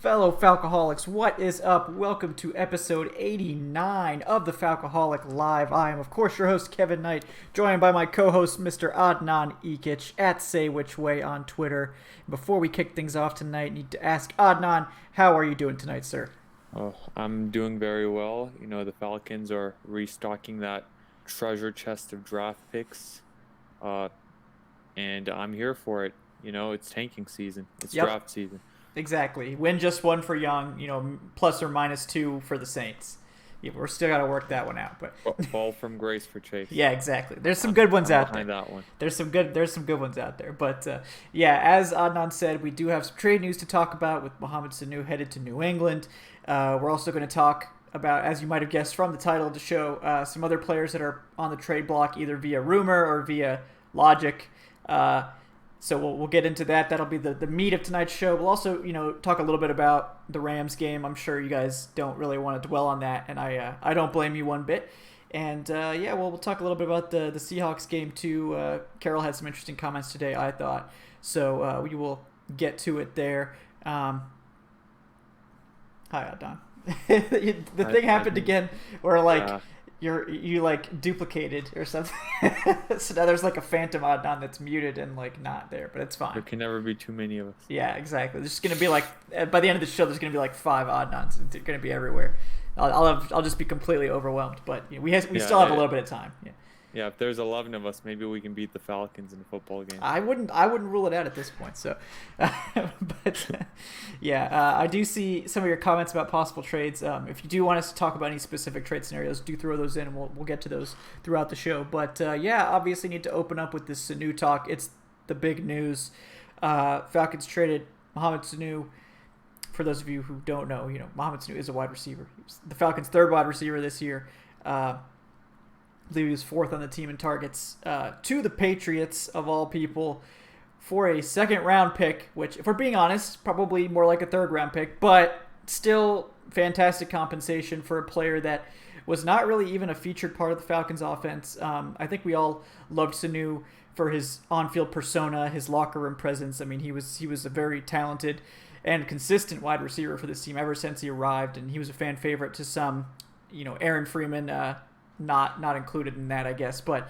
Fellow Falcoholics, what is up? Welcome to episode 89 of the Falcoholic Live. I am, of course, your host, Kevin Knight, joined by my co-host, Mr. Adnan Ikic, at Say Which Way on Twitter. Before we kick things off tonight, I need to ask Adnan, how are you doing tonight, sir? Oh, I'm doing very well. The Falcons are restocking that treasure chest of draft picks, uh, and I'm here for it. It's tanking season. It's Yep, draft season. exactly. Win just one for Young, plus or minus two for the Saints. Yeah, we're still got to work that one out, but Fall from grace for Chase. yeah, exactly. There's some good ones I'm out there. behind that one. There's some good ones out there. But yeah, as Adnan said, we do have some trade news to talk about with Mohamed Sanu headed to New England. We're also going to talk about, as you might have guessed from the title of the show, some other players that are on the trade block either via rumor or via logic. So we'll get into that. That'll be the meat of tonight's show. We'll also talk a little bit about the Rams game. I'm sure you guys don't really want to dwell on that, and I don't blame you one bit. And yeah, we'll talk a little bit about the Seahawks game too. Carol had some interesting comments today, I thought. So we will get to it there. Hi, Adon. The thing happened again where Yeah, you like duplicated or something. So now there's like a phantom Adnan that's muted and like not there, but it's there fine. can never be too many of us. Yeah, exactly. There's just gonna be like by the end of the show, there's gonna be like five Adnans. They're gonna be everywhere. I'll just be completely overwhelmed. But we Yeah, still have a little bit of time. Yeah. yeah. If there's 11 of us, maybe we can beat the Falcons in a football game. I wouldn't rule it out at this point. So, but yeah, I do see some of your comments about possible trades. If you do want us to talk about any specific trade scenarios, do throw those in, and we'll get to those throughout the show. But yeah, obviously need to open up with this Sanu talk. It's the big news. Falcons traded Mohamed Sanu. For those of you who don't know, Mohamed Sanu is a wide receiver. He was the Falcons' third wide receiver this year. I believe he was fourth on the team in targets to the Patriots, of all people, for a second round pick, which, if we're being honest, probably more like a third round pick, but still fantastic compensation for a player that was not really even a featured part of the Falcons offense. I think we all loved Sanu for his on field persona, his locker room presence. I mean, he was a very talented and consistent wide receiver for this team ever since he arrived, and he was a fan favorite to some. Aaron Freeman, not included in that, I guess, but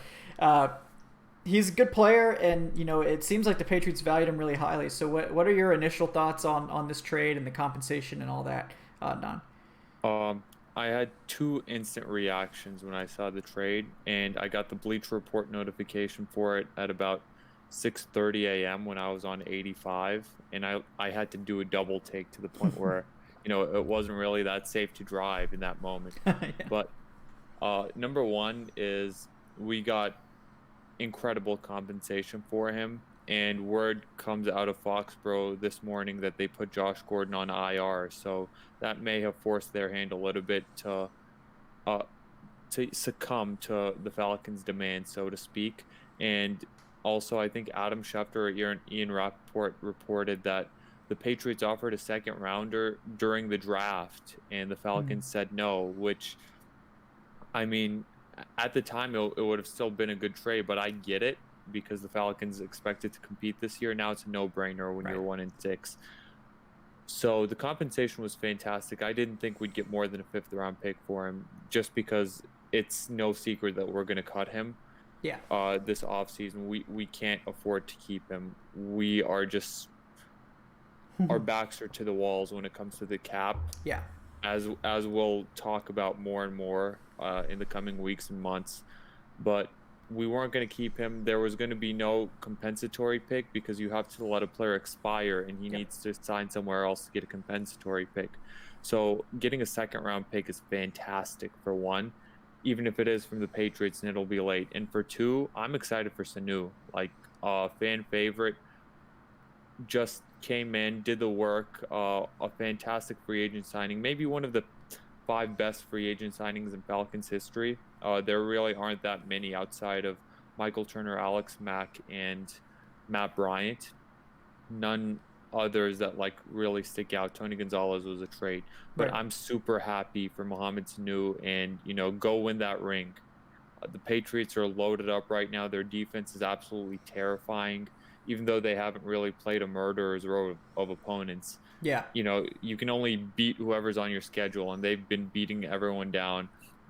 he's a good player, and it seems like the Patriots valued him really highly. So what are your initial thoughts on this trade and the compensation and all that, Don? Um, I had two instant reactions when I saw the trade, and I got the Bleacher Report notification for it at about 6:30 a.m. when I was on 85, and I had to do a double take to the point where, it wasn't really that safe to drive in that moment. Yeah. But number one is we got incredible compensation for him, and word comes out of Foxborough this morning that they put Josh Gordon on IR, so that may have forced their hand a little bit uh, to succumb to the Falcons' demand, so to speak. And also, I think Adam Schefter or Ian Rappaport reported that the Patriots offered a second rounder during the draft, and the Falcons said no, which, I mean, at the time, it would have still been a good trade, but I get it because the Falcons expected to compete this year. Now it's a no-brainer when Right. you're 1-6. So the compensation was fantastic. I didn't think we'd get more than a fifth-round pick for him, just because it's no secret that we're going to cut him Yeah. this offseason. We can't afford to keep him. We are just our backs are to the walls when it comes to the cap, Yeah. as we'll talk about more and more in the coming weeks and months. But we weren't going to keep him. There was going to be no compensatory pick because you have to let a player expire, and he Yep. needs to sign somewhere else to get a compensatory pick. So getting a second round pick is fantastic for one, even if it is from the Patriots and it'll be late. And for two, I'm excited for Sanu, like fan favorite. Just came in, did the work, a fantastic free agent signing, maybe one of the five best free agent signings in Falcons history. There really aren't that many outside of Michael Turner, Alex Mack, and Matt Bryant. None others that like really stick out. Tony Gonzalez was a trade, but Right. I'm super happy for Mohamed Sanu, and go win that ring. The Patriots are loaded up right now. Their defense is absolutely terrifying. even though they haven't really played a murderer's row of opponents. Yeah. You know, you can only beat whoever's on your schedule, and they've been beating everyone down.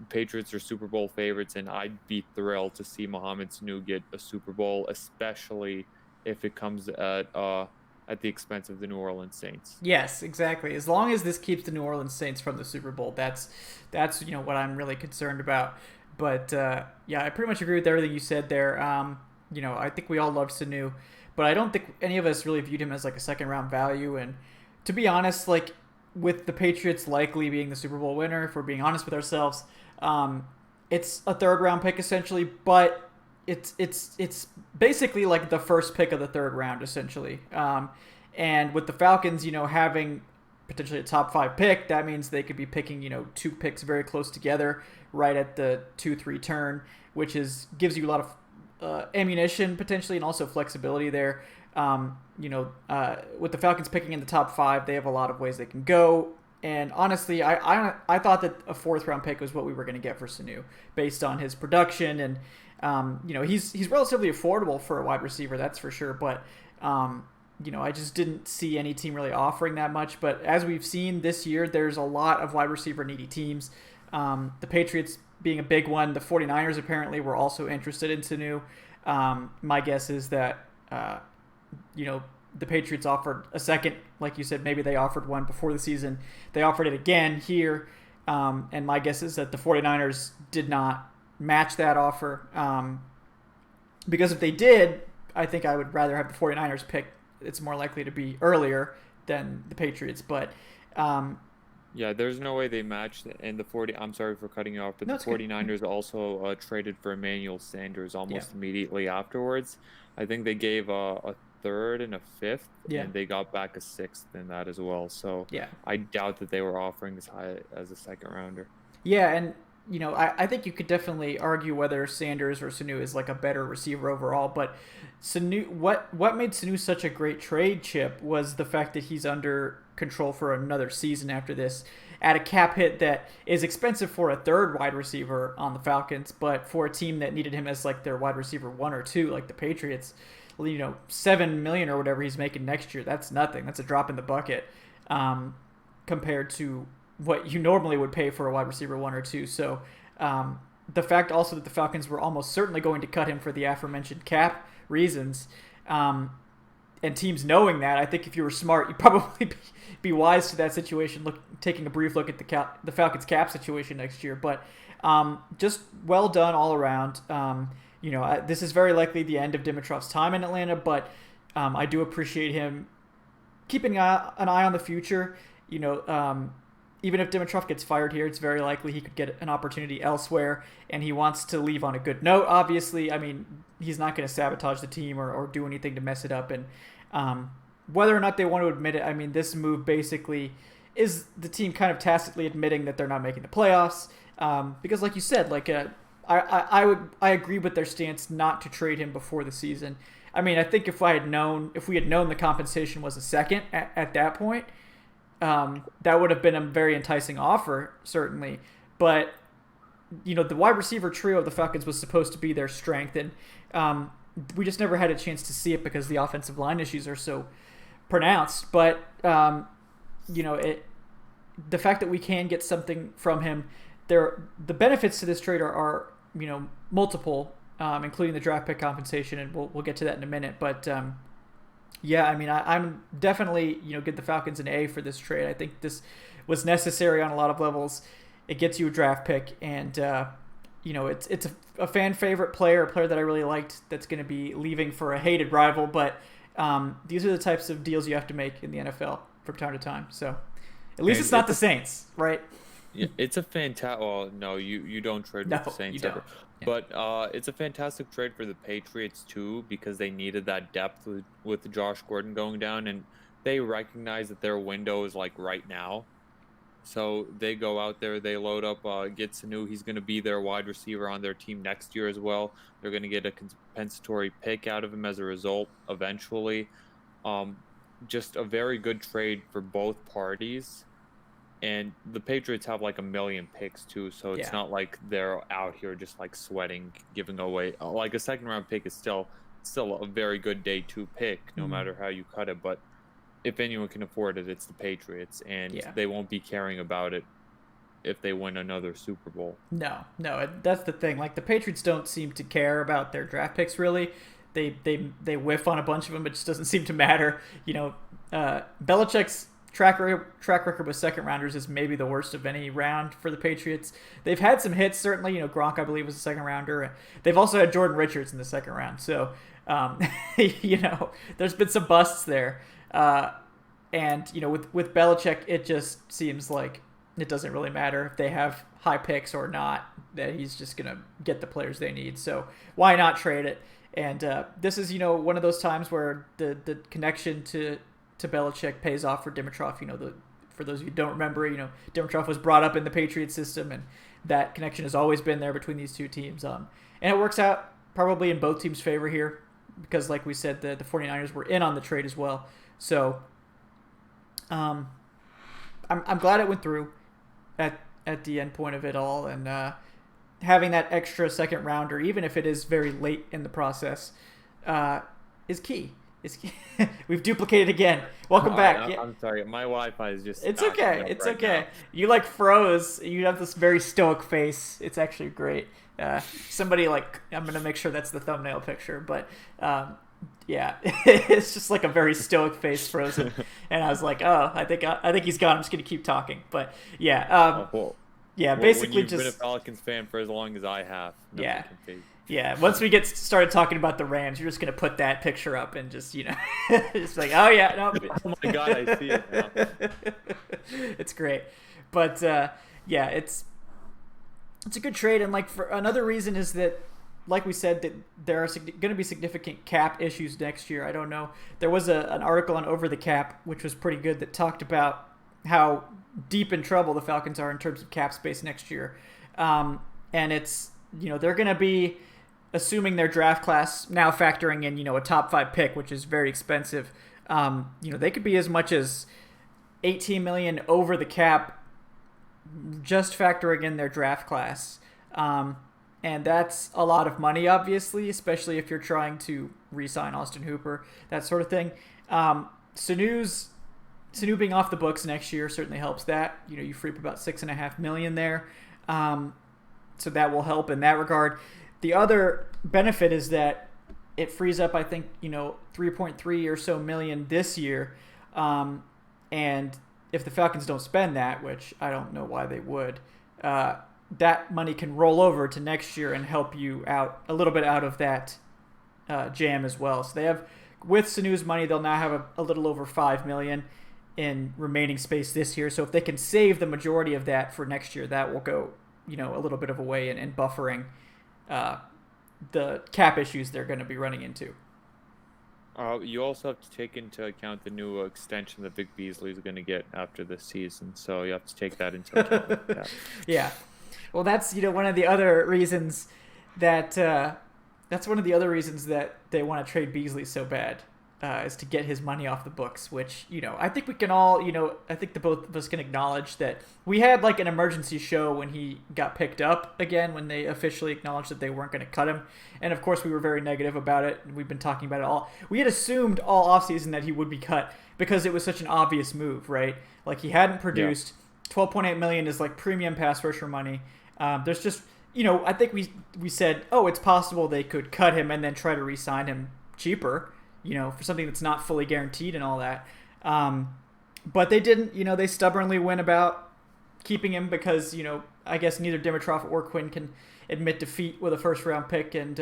Patriots are Super Bowl favorites, and I'd be thrilled to see Mohamed Sanu get a Super Bowl, especially if it comes at the expense of the New Orleans Saints. Yes, exactly. As long as this keeps the New Orleans Saints from the Super Bowl, that's what I'm really concerned about. But yeah, I pretty much agree with everything you said there. I think we all love Sanu, but I don't think any of us really viewed him as like a second round value. And to be honest, like with the Patriots likely being the Super Bowl winner, if we're being honest with ourselves, it's a third round pick essentially, but it's basically like the first pick of the third round essentially. And with the Falcons, having potentially a top 5 pick, that means they could be picking 2 picks very close together, right at the 2-3 turn, which gives you a lot of ammunition potentially and also flexibility there. With the Falcons picking in the top 5, they have a lot of ways they can go. And honestly, I thought that a 4th round pick was what we were going to get for Sanu based on his production. And, he's relatively affordable for a wide receiver, that's for sure. But, I just didn't see any team really offering that much. But as we've seen this year, there's a lot of wide receiver needy teams. The Patriots being a big one. The 49ers apparently were also interested in Sanu. My guess is that, the Patriots offered a second. Like you said, maybe they offered one before the season. They offered it again here. And my guess is that the 49ers did not match that offer. Because if they did, I think I would rather have the 49ers pick. It's more likely to be earlier than the Patriots. But yeah, there's no way they matched it. And I'm sorry for cutting you off, but no, the 49ers also traded for Emmanuel Sanders almost immediately afterwards. I think they gave a 3rd and a 5th, and they got back a 6th in that as well. So I doubt that they were offering as high as a second rounder. Yeah, and I think you could definitely argue whether Sanders or Sanu is like a better receiver overall, but Sanu, what made Sanu such a great trade chip was the fact that he's under control for another season after this at a cap hit that is expensive for a 3rd wide receiver on the Falcons, but for a team that needed him as like their wide receiver 1 or 2, like the Patriots, $7 million or whatever he's making next year, that's nothing. That's a drop in the bucket compared to what you normally would pay for a wide receiver 1 or 2. So the fact also that the Falcons were almost certainly going to cut him for the aforementioned cap reasons, and teams knowing that, I think if you were smart, you'd probably be wise to that situation, taking a brief look at the Falcons cap situation next year. But just well done all around. This is very likely the end of Dimitrov's time in Atlanta, but I do appreciate him keeping an eye on the future. Even if Dimitrov gets fired here, it's very likely he could get an opportunity elsewhere, and he wants to leave on a good note, obviously. I mean, he's not going to sabotage the team or do anything to mess it up. And whether or not they want to admit it, I mean, this move basically is the team kind of tacitly admitting that they're not making the playoffs. Because like you said, I agree with their stance not to trade him before the season. I mean, I think if we had known the compensation was a second at that point, that would have been a very enticing offer, certainly. But, the wide receiver trio of the Falcons was supposed to be their strength, and we just never had a chance to see it because the offensive line issues are so pronounced. But, the fact that we can get something from him, the benefits to this trade are multiple, including the draft pick compensation, and we'll get to that in a minute. But yeah, I mean, I'm definitely give the Falcons an A for this trade. I think this was necessary on a lot of levels. It gets you a draft pick, and it's a fan favorite player, a player that I really liked. That's going to be leaving for a hated rival, but these are the types of deals you have to make in the NFL from time to time. So at least it's not the Saints, right? Yeah, it's a fantastic. Well, no, you don't trade with the Saints ever. Yeah. But it's a fantastic trade for the Patriots too, because they needed that depth with Josh Gordon going down, and they recognize that their window is like right now. So they go out there, they load up, get Sanu. He's going to be their wide receiver on their team next year as well. They're going to get a compensatory pick out of him as a result eventually. Just a very good trade for both parties. And the Patriots have like 1 million picks too, so it's not like they're out here just like sweating, giving away. Like a second round pick is still still a very good day 2 pick, no matter how you cut it. But if anyone can afford it, it's the Patriots, and they won't be caring about it if they win another Super Bowl. No, that's the thing. Like, the Patriots don't seem to care about their draft picks, really. They whiff on a bunch of them. It just doesn't seem to matter. Belichick's track record with second rounders is maybe the worst of any round for the Patriots. They've had some hits, certainly. Gronk, I believe, was a second rounder. They've also had Jordan Richards in the second round. So, there's been some busts there. And with Belichick, it just seems like it doesn't really matter if they have high picks or not, that he's just going to get the players they need. So why not trade it? And this is, one of those times where the connection to Belichick pays off for Dimitroff. For those of you who don't remember, Dimitroff was brought up in the Patriots system, and that connection has always been there between these two teams. And it works out probably in both teams' favor here because, like we said, the 49ers were in on the trade as well. So I'm glad it went through at the end point of it all, and having that extra second rounder, even if it is very late in the process, is key. We've duplicated again. Welcome back. I'm sorry, my Wi-Fi is just. It's okay. It's right okay. Now. You froze. You have this very stoic face. It's actually great. Somebody I'm gonna make sure that's the thumbnail picture, but it's just like a very stoic face frozen, and I was like, oh, I think he's gone. I'm just gonna keep talking, but basically when you've just been a Falcons fan for as long as I have. Yeah, once we get started talking about the Rams, you're just going to put that picture up and just, it's like, oh, yeah, no. Oh, my God, I see it now. It's great. But, it's a good trade. And, for another reason is that, like we said, that there are going to be significant cap issues next year. I don't know. There was an article on Over the Cap, which was pretty good, that talked about how deep in trouble the Falcons are in terms of cap space next year. And it's, they're going to be, assuming their draft class, now factoring in, a top 5 pick, which is very expensive, they could be as much as $18 million over the cap, just factoring in their draft class. And that's a lot of money, obviously, especially if you're trying to re-sign Austin Hooper, that sort of thing. Sanu being off the books next year certainly helps that. You free up about $6.5 million there. So that will help in that regard. The other benefit is that it frees up, I think, 3.3 or so million this year. And if the Falcons don't spend that, which I don't know why they would, that money can roll over to next year and help you out a little bit out of that jam as well. So they have, with Sanu's money, they'll now have a little over $5 million in remaining space this year. So if they can save the majority of that for next year, that will go a little bit of a way in buffering the cap issues they're going to be running into. You also have to take into account the new extension that Vic Beasley is going to get after this season, so you have to take that into account. Yeah. Well, that's one of the other reasons that they want to trade Beasley so bad. Is to get his money off the books, which, I think we can all, I think the both of us can acknowledge that we had an emergency show when he got picked up again, when they officially acknowledged that they weren't going to cut him. And of course we were very negative about it. And we've been talking about it all. We had assumed all offseason that he would be cut because it was such an obvious move, right? He hadn't produced. Yeah. $12.8 million is premium pass rusher money. There's just, I think we said, oh, it's possible they could cut him and then try to re-sign him cheaper, for something that's not fully guaranteed and all that. But they didn't, they stubbornly went about keeping him because, I guess neither Dimitroff or Quinn can admit defeat with a first-round pick. And,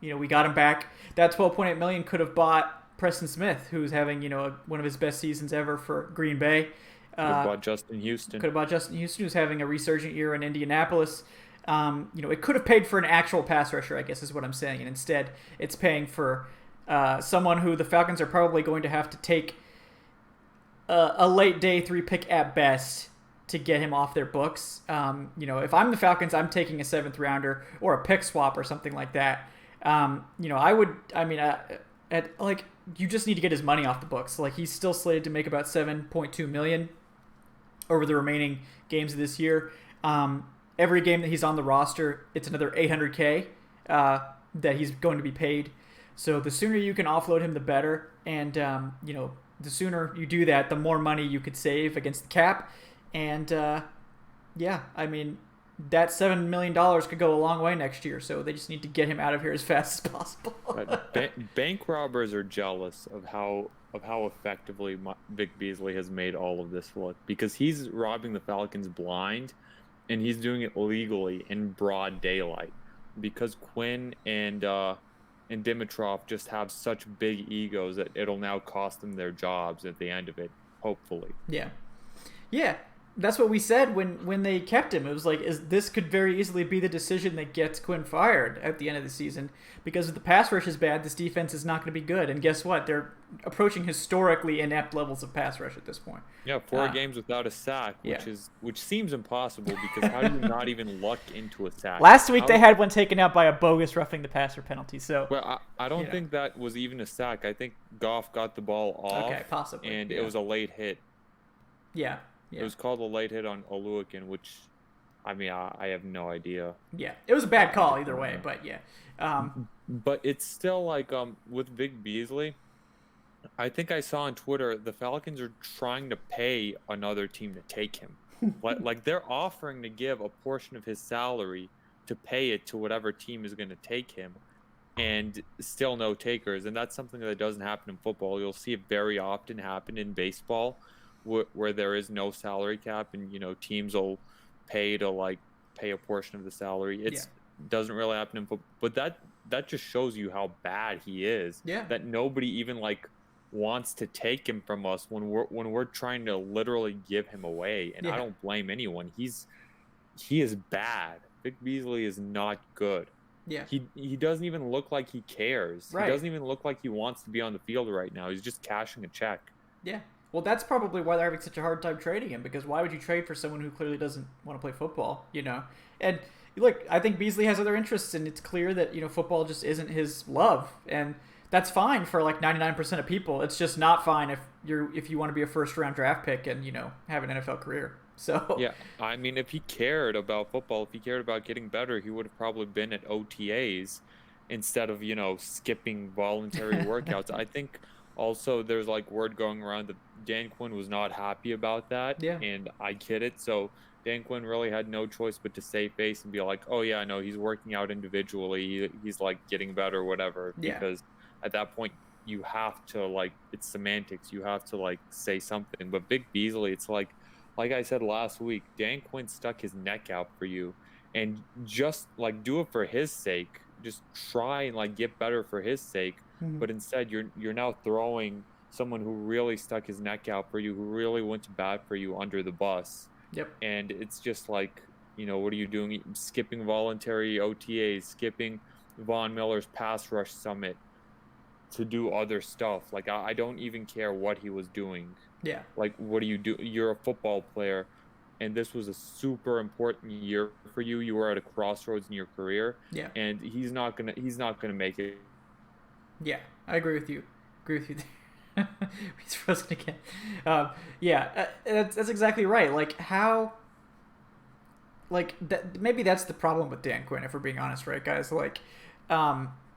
we got him back. That $12.8 million could have bought Preston Smith, who's having, one of his best seasons ever for Green Bay. Could have bought Justin Houston. Who's having a resurgent year in Indianapolis. It could have paid for an actual pass rusher, I guess is what I'm saying. And instead, it's paying for someone who the Falcons are probably going to have to take a late day 3 pick at best to get him off their books. If I'm the Falcons, I'm taking a 7th rounder or a pick swap or something like that. You just need to get his money off the books. He's still slated to make about $7.2 million over the remaining games of this year. Every game that he's on the roster, it's another $800K that he's going to be paid. So the sooner you can offload him, the better. And the sooner you do that, the more money you could save against the cap. And yeah, I mean, that $7 million could go a long way next year. So they just need to get him out of here as fast as possible. Bank robbers are jealous of how effectively Vic Beasley has made all of this look, because he's robbing the Falcons blind, and he's doing it legally in broad daylight, because Quinn and Dimitrov just have such big egos that it'll now cost them their jobs at the end of it, hopefully. Yeah, that's what we said when they kept him. It was like, this could very easily be the decision that gets Quinn fired at the end of the season, because if the pass rush is bad, this defense is not going to be good. And guess what? They're approaching historically inept levels of pass rush at this point. Yeah, 4 games without a sack, which seems impossible, because how do you not even luck into a sack? Last week they had one taken out by a bogus roughing the passer penalty. So, well, I don't think that was even a sack. I think Goff got the ball off. Okay, possibly. And it was a late hit. Yeah. It was called a late hit on Oluwakin, which, I mean, I have no idea. Yeah, it was a bad call either way, but yeah. But it's still like, with Vic Beasley, I think I saw on Twitter the Falcons are trying to pay another team to take him. like they're offering to give a portion of his salary to pay it to whatever team is going to take him, and still no takers. And that's something that doesn't happen in football. You'll see it very often happen in baseball, where there is no salary cap, and teams will pay a portion of the salary. It doesn't really happen in football, but that just shows you how bad he is. Yeah. That nobody even wants to take him from us when we're trying to literally give him away. And I don't blame anyone. He is bad. Vic Beasley is not good. Yeah. He doesn't even look like he cares. Right. He doesn't even look like he wants to be on the field right now. He's just cashing a check. Yeah. Well, that's probably why they're having such a hard time trading him, because why would you trade for someone who clearly doesn't want to play football, And look, I think Beasley has other interests, and it's clear that, football just isn't his love. And that's fine for 99% of people. It's just not fine if you want to be a first-round draft pick and, have an NFL career. So yeah, I mean, if he cared about football, if he cared about getting better, he would have probably been at OTAs instead of, skipping voluntary workouts. I think also there's word going around that Dan Quinn was not happy about that. Yeah. And I get it. So Dan Quinn really had no choice but to save face and be like, oh yeah, no, he's working out individually. He's getting better or whatever. Yeah. Because at that point you have to it's semantics. You have to say something. But Vic Beasley, it's like I said last week, Dan Quinn stuck his neck out for you, and just do it for his sake. Just try and get better for his sake. Mm-hmm. But instead you're now throwing someone who really stuck his neck out for you, who really went to bat for you, under the bus. Yep. And it's just what are you doing? Skipping voluntary OTAs, skipping Von Miller's pass rush summit to do other stuff. I don't even care what he was doing. Yeah. What do you do? You're a football player, and this was a super important year for you. You were at a crossroads in your career. Yeah. And he's not gonna make it. Yeah, I agree with you. He's frozen again. That's exactly right. How? Maybe that's the problem with Dan Quinn, if we're being honest, right, guys?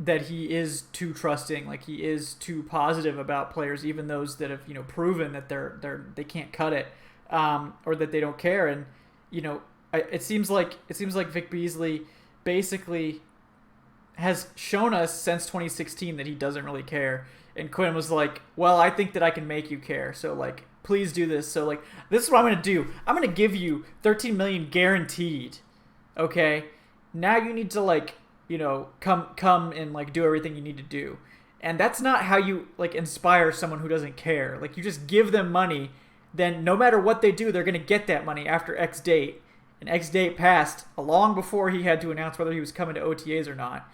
That he is too trusting. He is too positive about players, even those that have proven that they can't cut it, or that they don't care. And it seems like Vic Beasley basically has shown us since 2016 that he doesn't really care. And Quinn was like, well, I think that I can make you care. So please do this. So this is what I'm going to do. I'm going to give you $13 million guaranteed. Okay. Now you need to come and do everything you need to do. And that's not how you inspire someone who doesn't care. You just give them money, then no matter what they do, they're going to get that money after X date. And X date passed long before he had to announce whether he was coming to OTAs or not.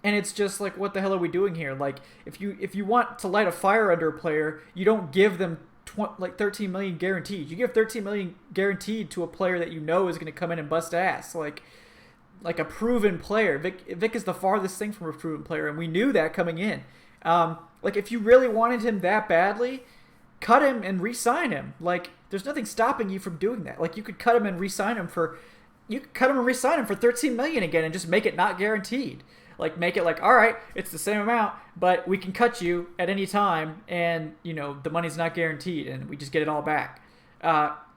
And it's just what the hell are we doing here? If you want to light a fire under a player, you don't give them $13 million guaranteed. You give $13 million guaranteed to a player that is going to come in and bust ass. A proven player. Vic is the farthest thing from a proven player, and we knew that coming in. If you really wanted him that badly, cut him and re-sign him. There's nothing stopping you from doing that. You could cut him and re-sign him for $13 million again and just make it not guaranteed. Like, make it like, all right, it's the same amount, but we can cut you at any time, and the money's not guaranteed, and we just get it all back.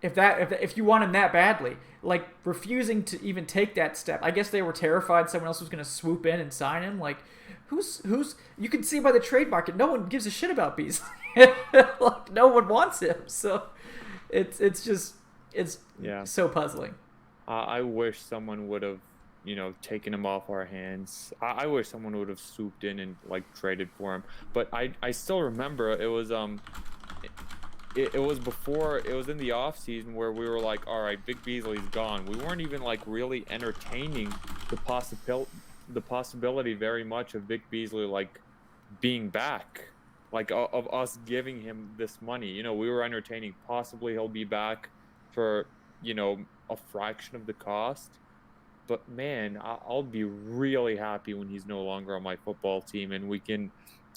If you want him that badly, like refusing to even take that step, I guess they were terrified someone else was going to swoop in and sign him. Like, who's you can see by the trade market, no one gives a shit about Beasley. Like, no one wants him, so it's so puzzling. I wish someone would have, taken him off our hands. I wish someone would have swooped in and like traded for him. But I still remember it was it was before, it was in the off season where we were like, all right, Vic Beasley's gone. We weren't even like really entertaining the possibility very much of Vic Beasley like being back, like of us giving him this money. We were entertaining possibly he'll be back for a fraction of the cost. But man, I'll be really happy when he's no longer on my football team, and we can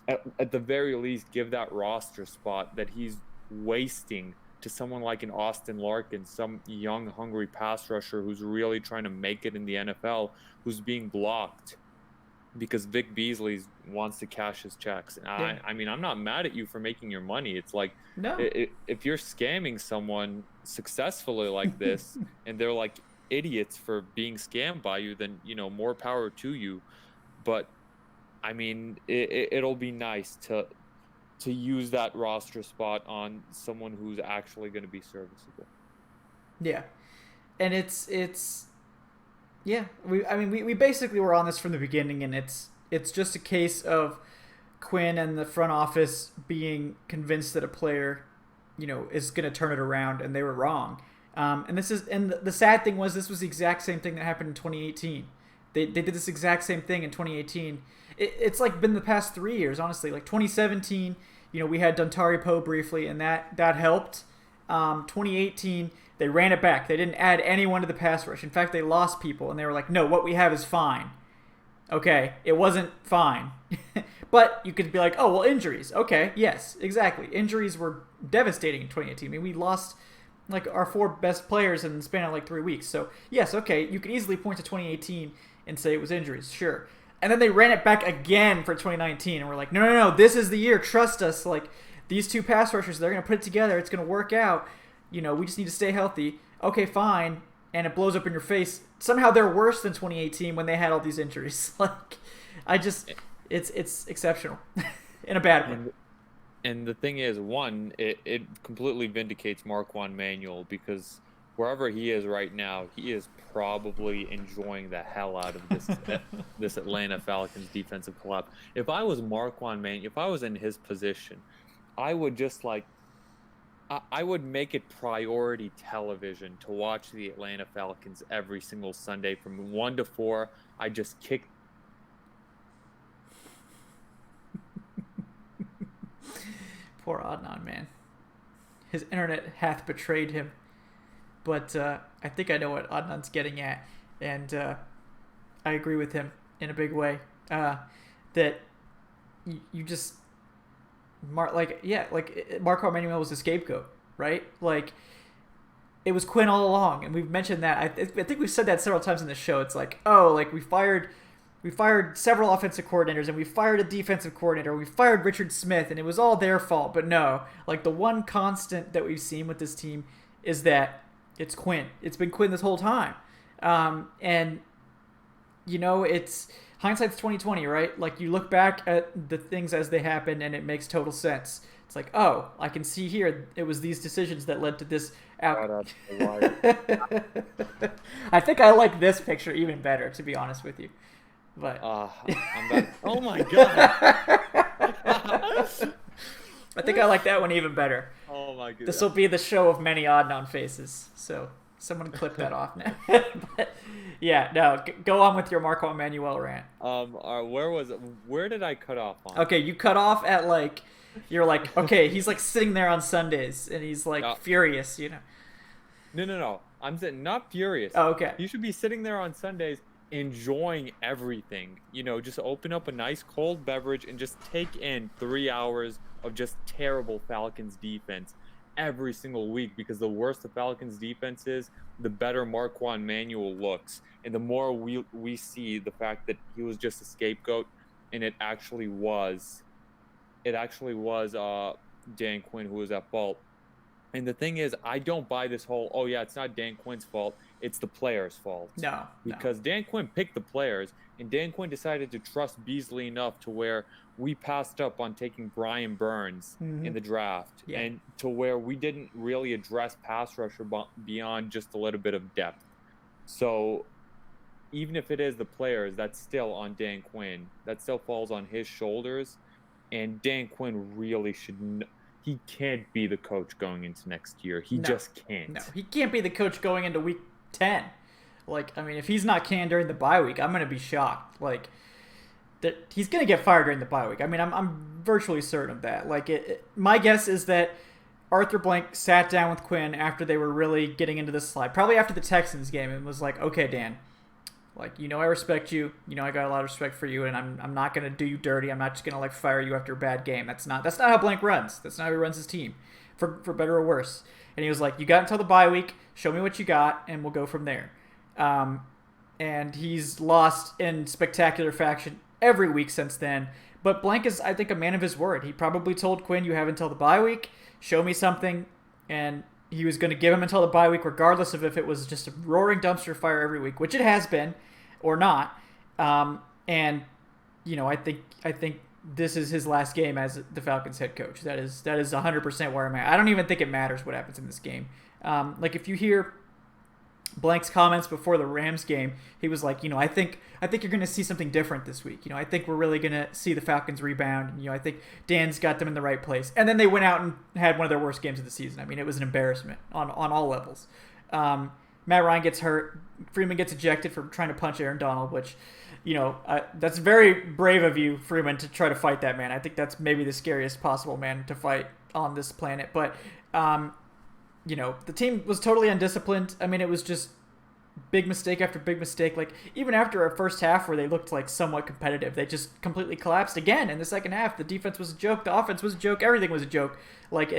at the very least give that roster spot that he's wasting to someone like an Austin Larkin, some young, hungry pass rusher who's really trying to make it in the NFL, who's being blocked because Vic Beasley wants to cash his checks. And I mean, I'm not mad at you for making your money. It's like, no. If you're scamming someone successfully like this and they're like idiots for being scammed by you, then, more power to you. But I mean, it'll be nice to use that roster spot on someone who's actually going to be serviceable. Yeah. And it's we basically were on this from the beginning, and it's just a case of Quinn and the front office being convinced that a player, is going to turn it around, and they were wrong. And the sad thing was, this was the exact same thing that happened in 2018. They did this exact same thing in 2018. It's like been the past 3 years, honestly. Like 2017, we had Dontari Poe briefly, and that helped. 2018, they ran it back. They didn't add anyone to the pass rush. In fact, they lost people, and they were like, no, what we have is fine. Okay, it wasn't fine. But you could be like, oh, well, injuries. Okay, yes, exactly. Injuries were devastating in 2018. I mean, we lost like our 4 best players in the span of like 3 weeks. So, yes, okay, you could easily point to 2018 and say it was injuries, sure. And then they ran it back again for 2019, and we're like, no, this is the year. Trust us. Like, these 2 pass rushers, they're going to put it together. It's going to work out. We just need to stay healthy. Okay, fine. And it blows up in your face. Somehow they're worse than 2018 when they had all these injuries. Like, it's exceptional in a bad way. And the thing is, one, it completely vindicates Marquand Manuel, because wherever he is right now, he is probably enjoying the hell out of this this Atlanta Falcons defensive collapse. If I was Marquand Manuel, if I was in his position, I would just I would make it priority television to watch the Atlanta Falcons every single Sunday from 1 to 4. I just kick. Poor Adnan, man. His internet hath betrayed him. But I think I know what Adnan's getting at, and I agree with him in a big way. That you just Marco Manuel was a scapegoat, right? Like, it was Quinn all along, and we've mentioned that. I think we've said that several times in the show. It's like, we fired several offensive coordinators, and we fired a defensive coordinator. We fired Richard Smith, and it was all their fault. But no, like, the one constant that we've seen with this team is that it's Quinn. It's been Quinn this whole time. And it's hindsight's 2020, right? Like, you look back at the things as they happen, and it makes total sense. It's like, oh, I can see here it was these decisions that led to this outcome. I think I like this picture even better, to be honest with you. But oh my god. I think I like that one even better. Oh my god. This will be the show of many Adnan faces. So someone clip that off now. But yeah, no, go on with your Marco Emmanuel rant. Where did I cut off on? Okay, you cut off at you're like, okay, he's like sitting there on Sundays and he's like furious, No. I'm saying not furious. Oh, okay. You should be sitting there on Sundays enjoying everything. Just open up a nice cold beverage and just take in 3 hours of just terrible Falcons defense. every single week, because the worse the Falcons defense is, the better Marquand Manuel looks. And the more we see the fact that he was just a scapegoat, and it actually was Dan Quinn who was at fault. And the thing is, I don't buy this whole, oh yeah, it's not Dan Quinn's fault, it's the players' fault. No. Because Dan Quinn picked the players, and Dan Quinn decided to trust Beasley enough to where we passed up on taking Brian Burns in the draft. Yeah. And to where we didn't really address pass rusher beyond just a little bit of depth. So even if it is the players, that's still on Dan Quinn. That still falls on his shoulders. And Dan Quinn really should... He can't be the coach going into next year. He just can't. No, he can't be the coach going into week 10. Like, I mean, if he's not canned during the bye week, I'm going to be shocked. Like, he's going to get fired during the bye week. I mean, I'm virtually certain of that. Like, my guess is that Arthur Blank sat down with Quinn after they were really getting into this slide, probably after the Texans game, and was like, okay, Dan, like, I respect you. I got a lot of respect for you, and I'm not going to do you dirty. I'm not just going to, like, fire you after a bad game. That's not how Blank runs. That's not how he runs his team, for better or worse. And he was like, you got until the bye week. Show me what you got, and we'll go from there. And he's lost in spectacular fashion every week since then. But Blank is, I think, a man of his word. He probably told Quinn, you have until the bye week. Show me something. And he was going to give him until the bye week, regardless of if it was just a roaring dumpster fire every week, which it has been, or not. And I think this is his last game as the Falcons head coach. That is 100% where I'm at. I don't even think it matters what happens in this game. Like, if you hear Blank's comments before the Rams game, he was like, I think you're going to see something different this week. I think we're really going to see the Falcons rebound. And, I think Dan's got them in the right place. And then they went out and had one of their worst games of the season. I mean, it was an embarrassment on all levels. Matt Ryan gets hurt. Freeman gets ejected for trying to punch Aaron Donald, which, that's very brave of you, Freeman, to try to fight that man. I think that's maybe the scariest possible man to fight on this planet. But, the team was totally undisciplined. I mean, it was just big mistake after big mistake. Like, even after a first half where they looked like somewhat competitive, they just completely collapsed again in the second half. The defense was a joke. The offense was a joke. Everything was a joke. Like,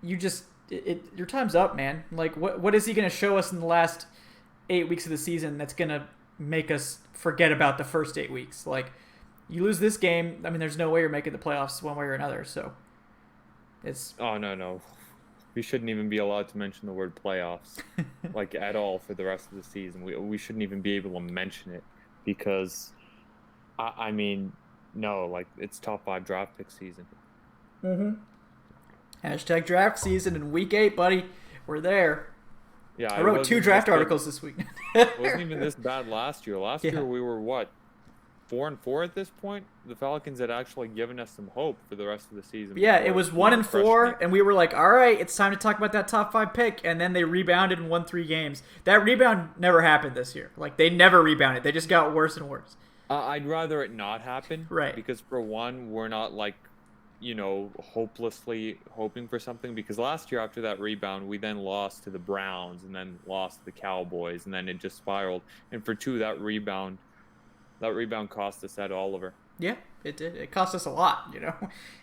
your time's up, man. Like, what is he going to show us in the last 8 weeks of the season that's going to make us forget about the first 8 weeks? Like, you lose this game, I mean, there's no way you're making the playoffs one way or another. So it's... Oh, no. We shouldn't even be allowed to mention the word playoffs, like, at all for the rest of the season. We shouldn't even be able to mention it because, I mean, no, like, it's top 5 draft pick season. Hashtag draft season in week 8, buddy. We're there. Yeah, I wrote 2 draft articles this week. It wasn't even this bad last year. Last year we were, 4-4 at this point? The Falcons had actually given us some hope for the rest of the season. Yeah, it was 1-4, and we were like, all right, it's time to talk about that top 5 pick, and then they rebounded and won 3 games. That rebound never happened this year. Like, they never rebounded. They just got worse and worse. I'd rather it not happen. Right. Because, for one, we're not, like, hopelessly hoping for something, because last year after that rebound, we then lost to the Browns and then lost to the Cowboys, and then it just spiraled. And for 2, that rebound cost us at Oliver. Yeah, it did. It cost us a lot,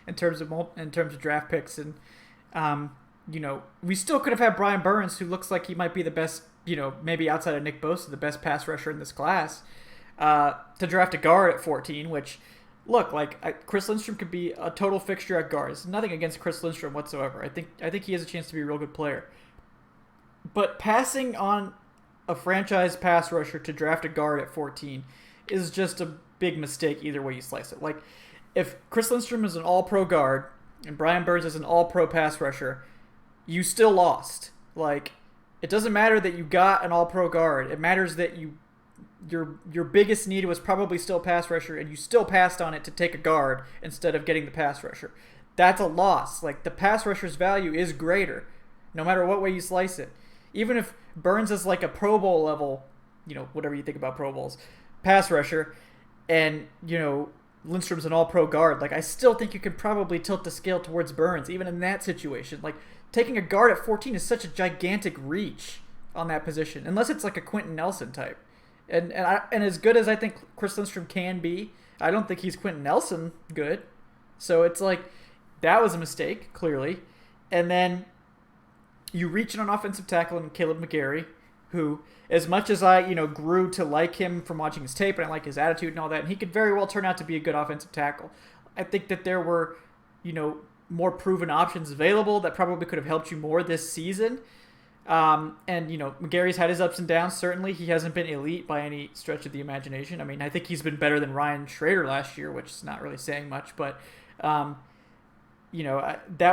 in terms of draft picks, and we still could have had Brian Burns, who looks like he might be the best, maybe outside of Nick Bosa, the best pass rusher in this class, to draft a guard at 14, which, look, like, Chris Lindstrom could be a total fixture at guard. It's nothing against Chris Lindstrom whatsoever. I think he has a chance to be a real good player. But passing on a franchise pass rusher to draft a guard at 14 is just a big mistake either way you slice it. Like, if Chris Lindstrom is an all-pro guard and Brian Burns is an all-pro pass rusher, you still lost. Like, it doesn't matter that you got an all-pro guard. It matters that your biggest need was probably still pass rusher, and you still passed on it to take a guard instead of getting the pass rusher. That's a loss. Like, the pass rusher's value is greater, no matter what way you slice it. Even if Burns is like a Pro Bowl level, whatever you think about Pro Bowls, pass rusher, and, Lindstrom's an all-pro guard, like, I still think you could probably tilt the scale towards Burns, even in that situation. Like, taking a guard at 14 is such a gigantic reach on that position, unless it's like a Quentin Nelson type. And as good as I think Chris Lindstrom can be, I don't think he's Quentin Nelson good. So it's like, that was a mistake, clearly. And then you reach in on offensive tackle in Caleb McGarry, who, as much as I, grew to like him from watching his tape and I like his attitude and all that, and he could very well turn out to be a good offensive tackle. I think that there were, more proven options available that probably could have helped you more this season. McGarry's had his ups and downs, certainly. He hasn't been elite by any stretch of the imagination. I mean, I think he's been better than Ryan Schrader last year, which is not really saying much, but, that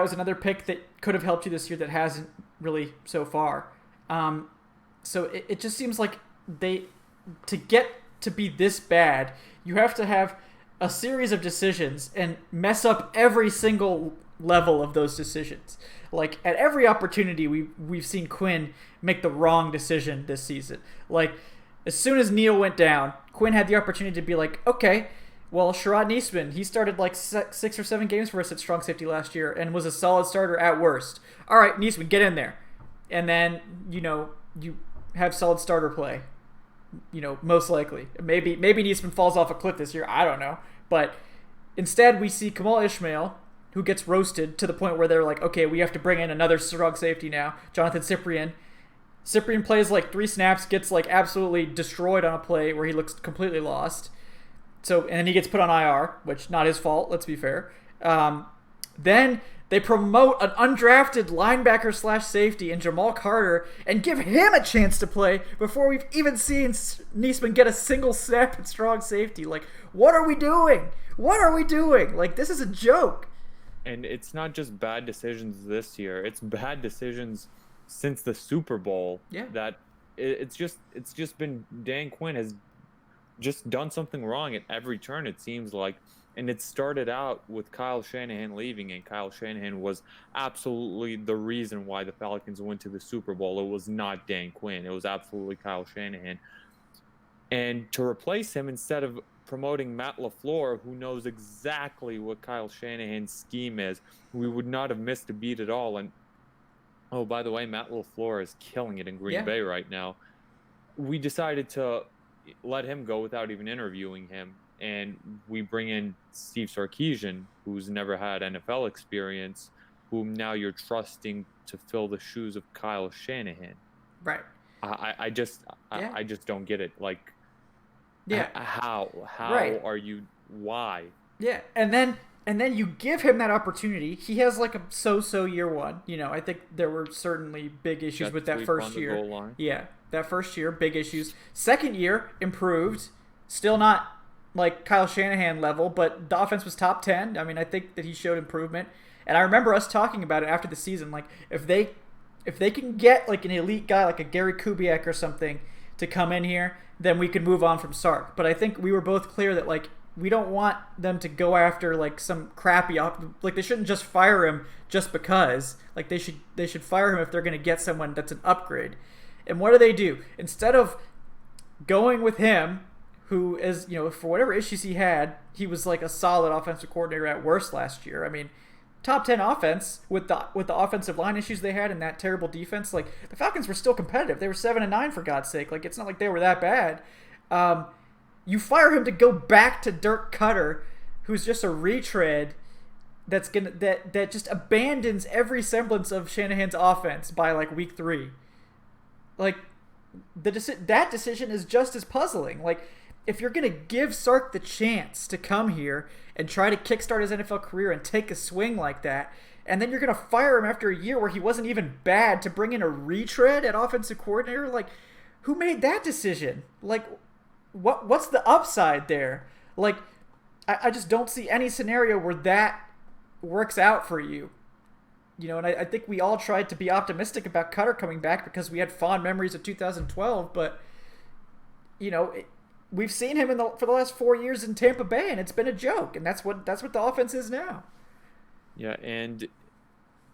was another pick that could have helped you this year that hasn't really so far. So it just seems like to get to be this bad, you have to have a series of decisions and mess up every single level of those decisions. Like, at every opportunity, we've seen Quinn make the wrong decision this season. Like, as soon as Neal went down, Quinn had the opportunity to be like, okay, well, Sherrod Neesman, he started like 6 or 7 games for us at strong safety last year and was a solid starter at worst. All right, Neesman, get in there. And then, you have solid starter play. Most likely. Maybe Neesman falls off a cliff this year. I don't know. But instead, we see Kamal Ishmael, who gets roasted to the point where they're like, okay, we have to bring in another strong safety now. Jonathan Cyprien. Cyprien plays like 3 snaps, gets like absolutely destroyed on a play where he looks completely lost. And then he gets put on IR, which not his fault, let's be fair. Then they promote an undrafted linebacker / safety in Jamal Carter and give him a chance to play before we've even seen Neesman get a single snap at strong safety. Like, what are we doing? What are we doing? Like, this is a joke. And it's not just bad decisions this year. It's bad decisions since the Super Bowl. Yeah. That it's just been Dan Quinn has just done something wrong at every turn, it seems like. And it started out with Kyle Shanahan leaving, and Kyle Shanahan was absolutely the reason why the Falcons went to the Super Bowl. It was not Dan Quinn. It was absolutely Kyle Shanahan. And to replace him, instead of promoting Matt LaFleur, who knows exactly what Kyle Shanahan's scheme is, we would not have missed a beat at all. And, oh, by the way, Matt LaFleur is killing it in Green Bay right now. We decided to let him go without even interviewing him. And we bring in Steve Sarkisian, who's never had NFL experience, whom now you're trusting to fill the shoes of Kyle Shanahan. Right. I just don't get it. Like, how are you? Why? Yeah, and then you give him that opportunity. He has like a so-so year one. I think there were certainly big issues with that first year. Yeah, that first year, big issues. Second year, improved. Still not like Kyle Shanahan level, but the offense was top 10. I mean, I think that he showed improvement. And I remember us talking about it after the season. Like, if they can get like an elite guy like a Gary Kubiak or something to come in here, then we can move on from Sark. But I think we were both clear that like we don't want them to go after like some crappy like they shouldn't just fire him just because. Like they should fire him if they're going to get someone that's an upgrade. And what do? Instead of going with him, who is, for whatever issues he had, he was like a solid offensive coordinator at worst last year. I mean, top 10 offense with the offensive line issues they had and that terrible defense. Like, the Falcons were still competitive. They were 7-9 for God's sake. Like, it's not like they were that bad. You fire him to go back to Dirk Cutter, who's just a retread that just abandons every semblance of Shanahan's offense by like week 3. Like, that decision is just as puzzling. Like, if you're going to give Sark the chance to come here and try to kickstart his NFL career and take a swing like that, and then you're going to fire him after a year where he wasn't even bad to bring in a retread at offensive coordinator, like, who made that decision? Like, what's the upside there? Like, I just don't see any scenario where that works out for you. And I think we all tried to be optimistic about Cutter coming back because we had fond memories of 2012, but, we've seen him for the last 4 years in Tampa Bay, and it's been a joke, and that's what the offense is now. Yeah, and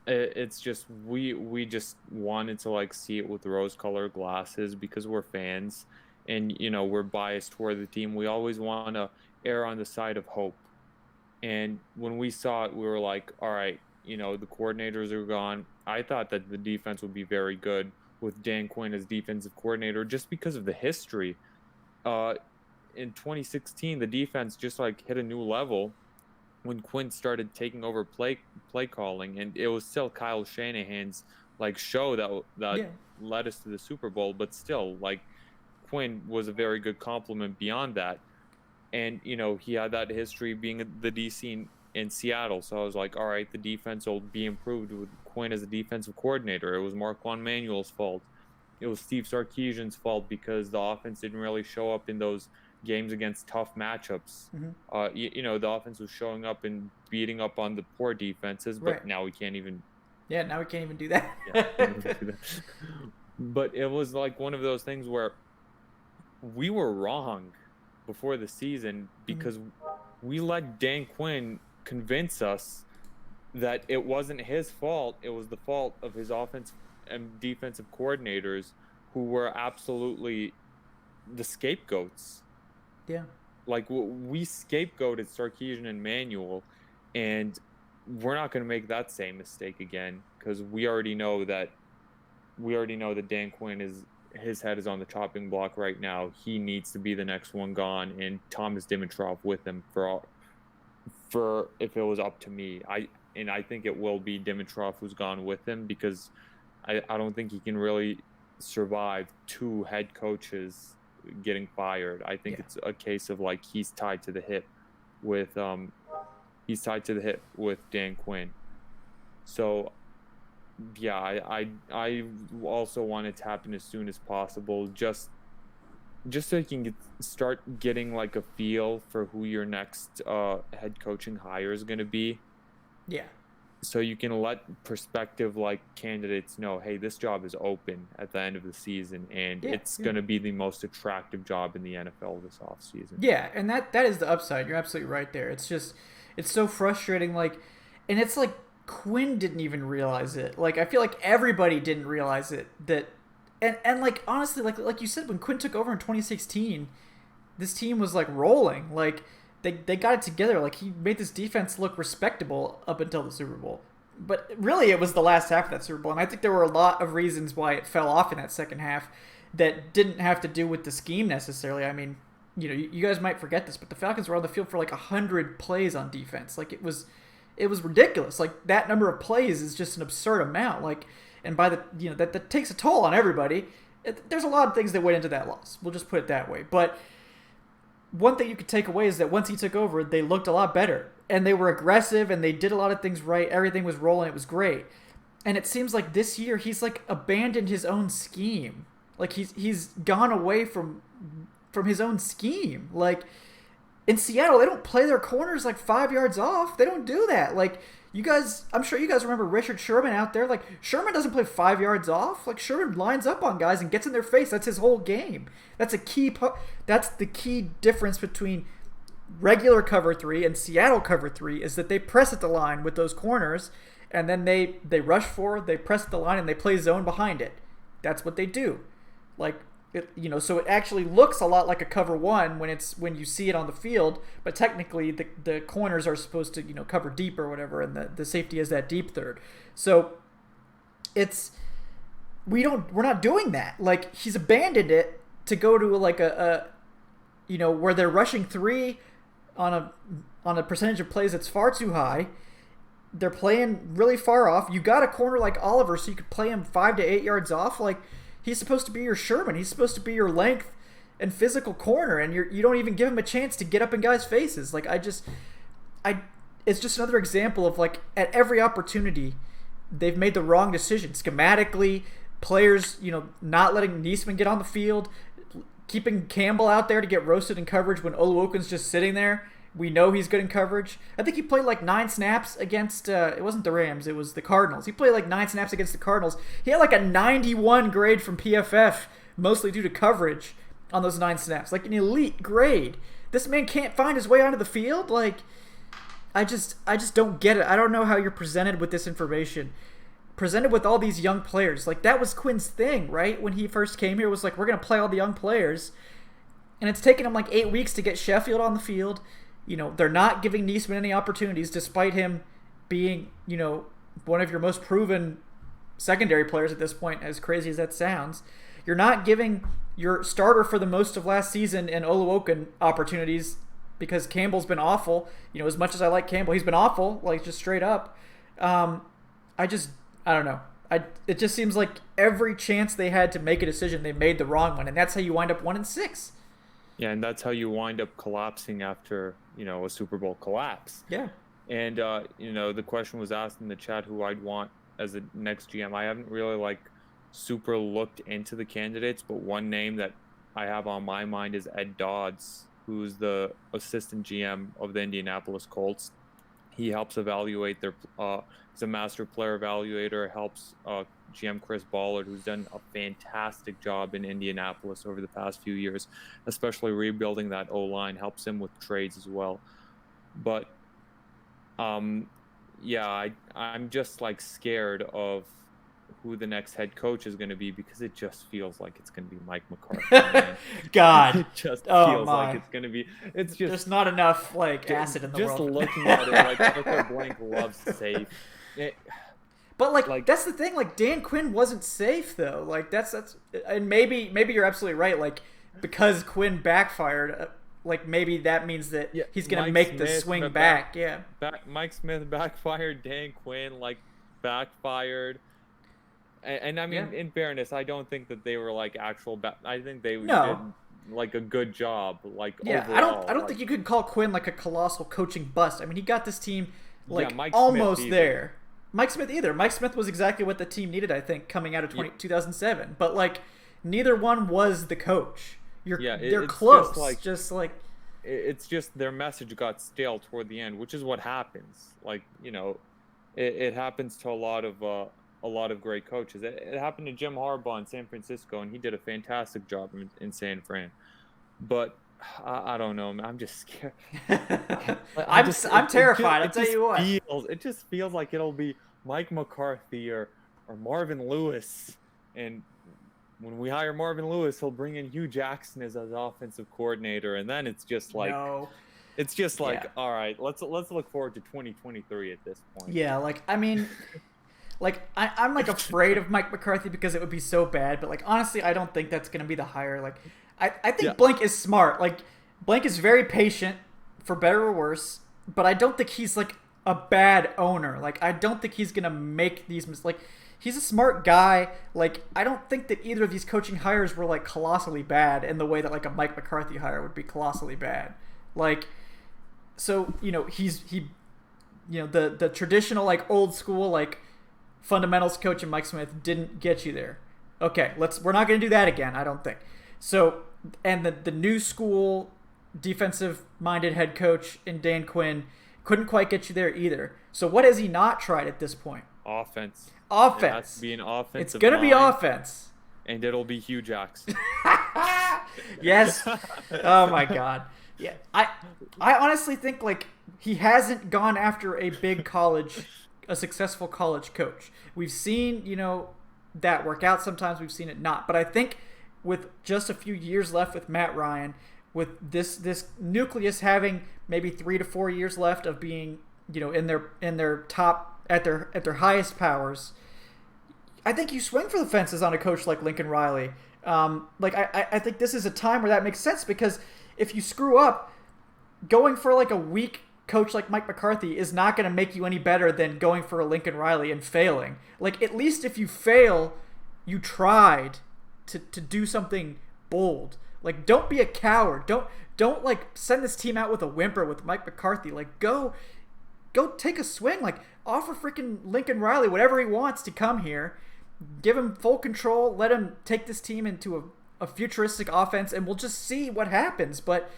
it's just we just wanted to like see it with rose-colored glasses because we're fans, and we're biased toward the team. We always want to err on the side of hope, and when we saw it, we were like, all right, the coordinators are gone. I thought that the defense would be very good with Dan Quinn as defensive coordinator just because of the history. In 2016, the defense just like hit a new level, when Quinn started taking over play calling, and it was still Kyle Shanahan's like show that Yeah. led us to the Super Bowl, but still, like, Quinn was a very good compliment beyond that. And he had that history being the DC in Seattle, so I was like, all right, the defense will be improved with Quinn as a defensive coordinator. It was Marquand Manuel's fault. It was Steve Sarkisian's fault because the offense didn't really show up in those games against tough matchups. The offense was showing up and beating up on the poor defenses, but Right. now we can't even. Yeah, now we can't even do that. But it was like one of those things where we were wrong before the season because we let Dan Quinn convince us that it wasn't his fault. It was the fault of his offensive and defensive coordinators who were absolutely the scapegoats. Yeah. Like, we scapegoated Sarkisian and Manuel, and we're not going to make that same mistake again because we already know that Dan Quinn his head is on the chopping block right now. He needs to be the next one gone, and Thomas Dimitroff with him for if it was up to me. I think it will be Dimitroff who's gone with him because I don't think he can really survive 2 head coaches getting fired. I think it's a case of like he's tied to the hip with Dan Quinn. So yeah, I also want it to happen as soon as possible, just so you can start getting like a feel for who your next head coaching hire is going to be. Yeah. So you can let prospective like candidates know, hey, this job is open at the end of the season, and it's going to be the most attractive job in the NFL this offseason. Yeah, and that is the upside. You're absolutely right there. It's so frustrating. Like, and it's like Quinn didn't even realize it. Like, I feel like everybody didn't realize it. And like, honestly, like you said, when Quinn took over in 2016, this team was like rolling. Like, they got it together. Like, he made this defense look respectable up until the Super Bowl. But really, it was the last half of that Super Bowl. And I think there were a lot of reasons why it fell off in that second half that didn't have to do with the scheme necessarily. I mean, you guys might forget this, but the Falcons were on the field for like 100 plays on defense. Like, it was ridiculous. Like, that number of plays is just an absurd amount. Like, and by that takes a toll on everybody. There's a lot of things that went into that loss. We'll just put it that way. But one thing you could take away is that once he took over, they looked a lot better. And they were aggressive, and they did a lot of things right. Everything was rolling. It was great. And it seems like this year he's like abandoned his own scheme. Like, he's gone away from his own scheme. Like, in Seattle, they don't play their corners like 5 yards off. They don't do that. Like, I'm sure you guys remember Richard Sherman out there. Like, Sherman doesn't play 5 yards off. Like, Sherman lines up on guys and gets in their face. That's his whole game. That's the key difference between regular cover 3 and Seattle cover 3 is that they press at the line with those corners, and then they rush forward, they press at the line, and they play zone behind it. That's what they do. Like, so it actually looks a lot like a cover 1 when you see it on the field, but technically the corners are supposed to cover deep or whatever, and the safety is that deep third. So we're not doing that. Like, he's abandoned it to go to like a where they're rushing 3 on a percentage of plays that's far too high. They're playing really far off. You got a corner like Oliver, so you could play him 5 to 8 yards off. Like, he's supposed to be your Sherman. He's supposed to be your length and physical corner, and you don't even give him a chance to get up in guys' faces. Like, it's just another example of, like, at every opportunity, they've made the wrong decision. Schematically, players, not letting Niesman get on the field, keeping Campbell out there to get roasted in coverage when Oluokun's just sitting there. We know he's good in coverage. I think he played like 9 snaps against, it wasn't the Rams, it was the Cardinals. He played like 9 snaps against the Cardinals. He had like a 91 grade from PFF, mostly due to coverage on those 9 snaps. Like, an elite grade. This man can't find his way onto the field? Like, I just don't get it. I don't know how you're presented with this information. Presented with all these young players. Like, that was Quinn's thing, right? When he first came here, was like, we're going to play all the young players. And it's taken him like 8 weeks to get Sheffield on the field. They're not giving Niesman any opportunities despite him being, one of your most proven secondary players at this point, as crazy as that sounds. You're not giving your starter for the most of last season and Oluokun opportunities because Campbell's been awful. As much as I like Campbell, he's been awful, like just straight up. I don't know. It just seems like every chance they had to make a decision, they made the wrong one, and that's how you wind up 1-6. Yeah, and that's how you wind up collapsing after a Super Bowl collapse. Yeah. And the question was asked in the chat who I'd want as the next GM. I haven't really super looked into the candidates, but one name that I have on my mind is Ed Dodds, who's the assistant GM of the Indianapolis Colts. He helps evaluate their he's a master player evaluator, helps GM Chris Ballard, who's done a fantastic job in Indianapolis over the past few years, especially rebuilding that O-line, helps him with trades as well. But I'm just scared of who the next head coach is going to be, because it just feels like it's going to be Mike McCarthy. God, it just feels like it's going to be. It's just there's not enough acid in the world. Just looking at it, Arthur Blank loves safe. But that's the thing. Dan Quinn wasn't safe though. That's and maybe you're absolutely right. Because Quinn backfired. Maybe that means that he's going to make the swing back. Mike Smith backfired. Dan Quinn backfired. And I mean, in fairness, I don't think that they were actual. I think they did a good job. Overall. I don't think you could call Quinn a colossal coaching bust. I mean, he got this team Mike almost Smith there. Mike Smith either. Mike Smith was exactly what the team needed, I think, coming out of 2007. But neither one was the coach. They're close. It's just their message got stale toward the end, which is what happens. It happens to a lot of great coaches. It happened to Jim Harbaugh in San Francisco, and he did a fantastic job in San Fran. But I don't know, man. I'm just scared. I'm terrified. I'll tell you what. It just feels like it'll be Mike McCarthy or Marvin Lewis, and when we hire Marvin Lewis, he'll bring in Hugh Jackson as offensive coordinator, and then it's just no. It's just all right, let's look forward to 2023 at this point. Yeah, I mean, I'm afraid of Mike McCarthy because it would be so bad, but honestly, I don't think that's gonna be the hire. I think Blank is smart. Blank is very patient, for better or worse, but I don't think he's a bad owner. I don't think he's gonna make these mistakes. He's a smart guy. I don't think that either of these coaching hires were colossally bad in the way that a Mike McCarthy hire would be colossally bad. So the traditional old school fundamentals coach in Mike Smith didn't get you there. Okay, we're not going to do that again, I don't think. So, and the new school defensive-minded head coach in Dan Quinn couldn't quite get you there either. So what has he not tried at this point? Offense. It has to be an offensive It's going to be offense. And it'll be Hugh Jackson. Yes. Oh, my God. Yeah. I honestly think, he hasn't gone after a successful college coach. We've seen, that work out sometimes. We've seen it not. But I think with just a few years left with Matt Ryan, with this nucleus having maybe 3 to 4 years left of being, in their top at their highest powers, I think you swing for the fences on a coach like Lincoln Riley. I think this is a time where that makes sense, because if you screw up, going for a weak coach like Mike McCarthy is not going to make you any better than going for a Lincoln Riley and failing. At least if you fail, you tried to do something bold. Don't be a coward. Don't send this team out with a whimper with Mike McCarthy. Go take a swing. Offer freaking Lincoln Riley whatever he wants to come here. Give him full control. Let him take this team into a futuristic offense, and we'll just see what happens. But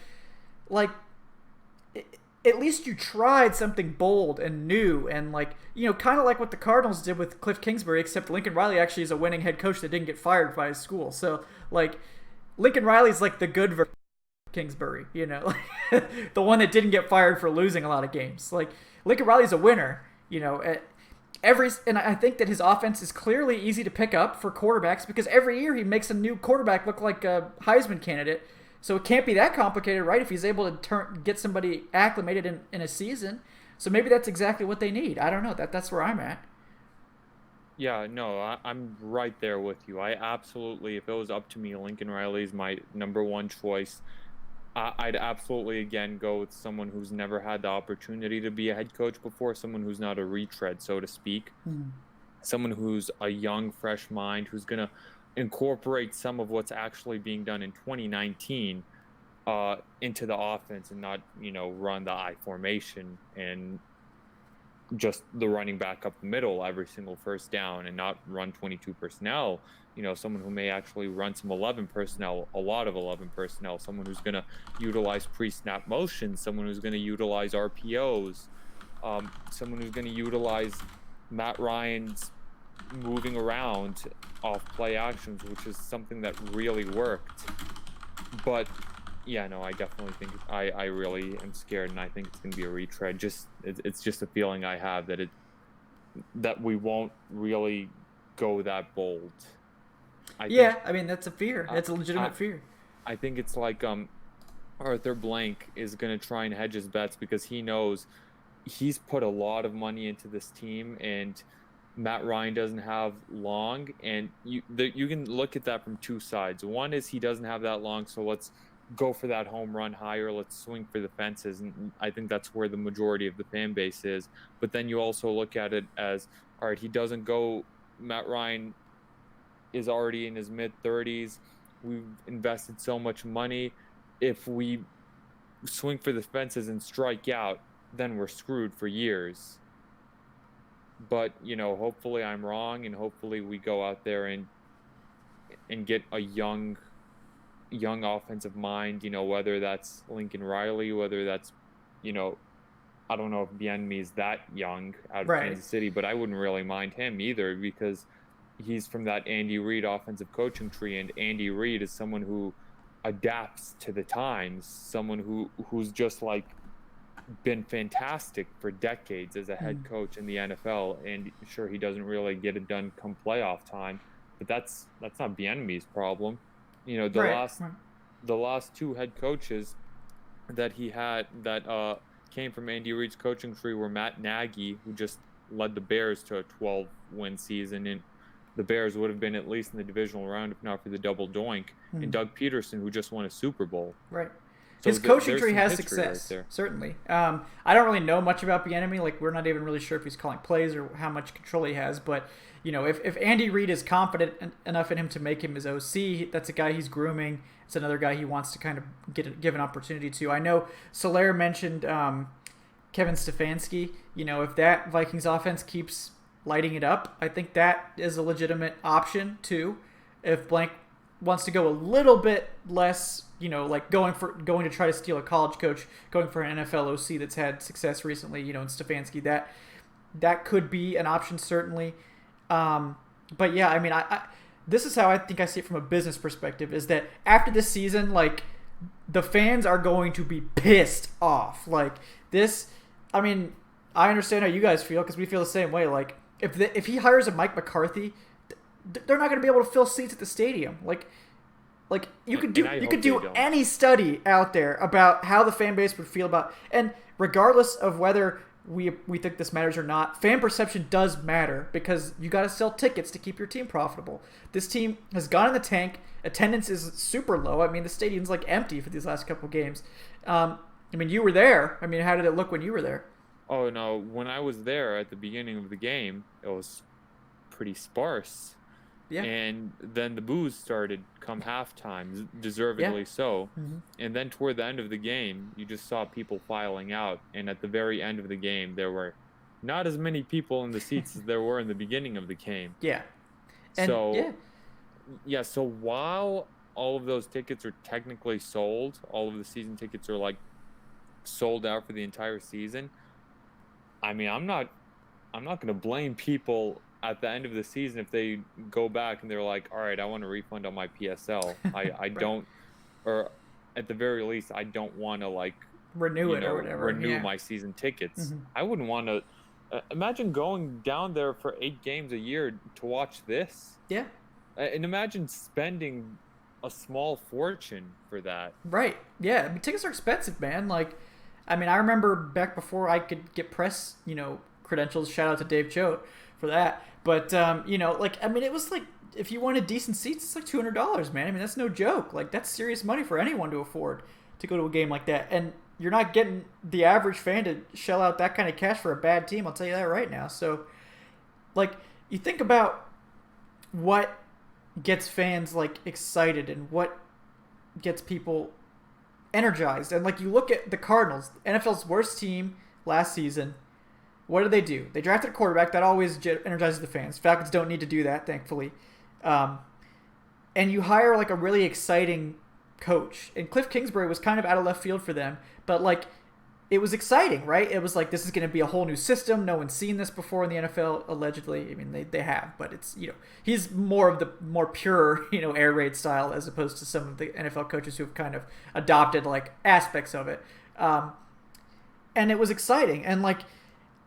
at least you tried something bold and new, and kind of like what the Cardinals did with Cliff Kingsbury, except Lincoln Riley actually is a winning head coach that didn't get fired by his school. So Lincoln Riley's the good version of Kingsbury, the one that didn't get fired for losing a lot of games. Lincoln Riley's a winner, and I think that his offense is clearly easy to pick up for quarterbacks, because every year he makes a new quarterback look like a Heisman candidate. So it can't be that complicated, right, if he's able to get somebody acclimated in a season. So maybe that's exactly what they need. I don't know. That's where I'm at. Yeah, no, I'm right there with you. I absolutely, if it was up to me, Lincoln Riley is my number one choice. I'd absolutely again go with someone who's never had the opportunity to be a head coach before, someone who's not a retread, so to speak, someone who's a young, fresh mind, who's going to incorporate some of what's actually being done in 2019 into the offense and not, run the I formation and just the running back up the middle every single first down and not run 22 personnel. Someone who may actually run some 11 personnel, a lot of 11 personnel, someone who's going to utilize pre-snap motions, someone who's going to utilize RPOs, someone who's going to utilize Matt Ryan's moving around off play actions, which is something that really worked. But yeah, no, I definitely think I really am scared, and I think it's going to be a retread. It's just a feeling I have that we won't really go that bold. I mean, that's a fear. That's a legitimate fear. I think it's like Arthur Blank is going to try and hedge his bets because he knows he's put a lot of money into this team, and Matt Ryan doesn't have long. And you can look at that from two sides. One is he doesn't have that long, so let's go for that home run higher. Let's swing for the fences. And I think that's where the majority of the fan base is. But then you also look at it as, all right, he doesn't go. Matt Ryan is already in his mid-30s. We've invested so much money. If we swing for the fences and strike out, then we're screwed for years. But, hopefully I'm wrong, and hopefully we go out there and get a young offensive mind, whether that's Lincoln Riley, whether that's, I don't know if Bieniemy is that young out of Kansas City, but I wouldn't really mind him either because he's from that Andy Reid offensive coaching tree, and Andy Reid is someone who adapts to the times, someone who's just like been fantastic for decades as a head coach in the NFL, and sure, he doesn't really get it done come playoff time, but that's not Bieniemy's problem. The last two head coaches that he had that came from Andy Reid's coaching tree were Matt Nagy, who just led the Bears to a 12-win season, and the Bears would have been at least in the divisional round if not for the double doink, and Doug Peterson, who just won a Super Bowl. Right. So his coaching tree has success, certainly. I don't really know much about Bieniemy. Like, we're not even really sure if he's calling plays or how much control he has. But, if Andy Reid is confident enough in him to make him his OC, that's a guy he's grooming. It's another guy he wants to kind of give an opportunity to. I know Soler mentioned Kevin Stefanski. If that Vikings offense keeps lighting it up, I think that is a legitimate option, too. If Blank wants to go a little bit less, like going to try to steal a college coach, going for an NFL OC that's had success recently, in Stefanski, that could be an option, certainly. But yeah, I mean, I this is how I think I see it from a business perspective, is that after this season, like, the fans are going to be pissed off. Like, this, I mean, I understand how you guys feel because we feel the same way. Like, if he hires a Mike McCarthy, they're not going to be able to fill seats at the stadium. Like you could do any study out there about how the fan base would feel about, and regardless of whether we think this matters or not, fan perception does matter because you got to sell tickets to keep your team profitable. This team has gone in the tank. Attendance is super low. I mean, the stadium's like empty for these last couple games. I mean, you were there. I mean, how did it look when you were there? Oh no, when I was there at the beginning of the game, it was pretty sparse. Yeah. And then the boos started come halftime, deservedly so. Mm-hmm. And then toward the end of the game, you just saw people filing out. And at the very end of the game, there were not as many people in the seats as there were in the beginning of the game. Yeah. And so while all of those tickets are technically sold, all of the season tickets are like sold out for the entire season. I mean, I'm not going to blame people at the end of the season if they go back and they're like, all right, I want a refund on my PSL. I right. don't, or at the very least, I don't want to like renew it or whatever. Renew my season tickets. Mm-hmm. I wouldn't want to imagine going down there for 8 games a year to watch this. Yeah. And imagine spending a small fortune for that. Right. Yeah. I mean, tickets are expensive, man. Like, I mean, I remember back before I could get press, credentials. Shout out to Dave Choate for that. But, like, I mean, it was like, if you wanted decent seats, it's like $200, man. I mean, that's no joke. Like, that's serious money for anyone to afford. to go to a game like that. And you're not getting the average fan to shell out that kind of cash for a bad team. I'll tell you that right now. So, like, you think about what gets fans, like, excited and what gets people energized. And, like, you look at the Cardinals, NFL's worst team last season. What do? They drafted a quarterback. That always energizes the fans. Falcons don't need to do that, thankfully. And you hire, like, a really exciting coach. And Cliff Kingsbury was kind of out of left field for them. But, like, it was exciting, right? It was like, this is going to be a whole new system. No one's seen this before in the NFL, allegedly. I mean, they have. But it's, he's more of the more pure, air raid style as opposed to some of the NFL coaches who have kind of adopted, like, aspects of it. And it was exciting. And, like,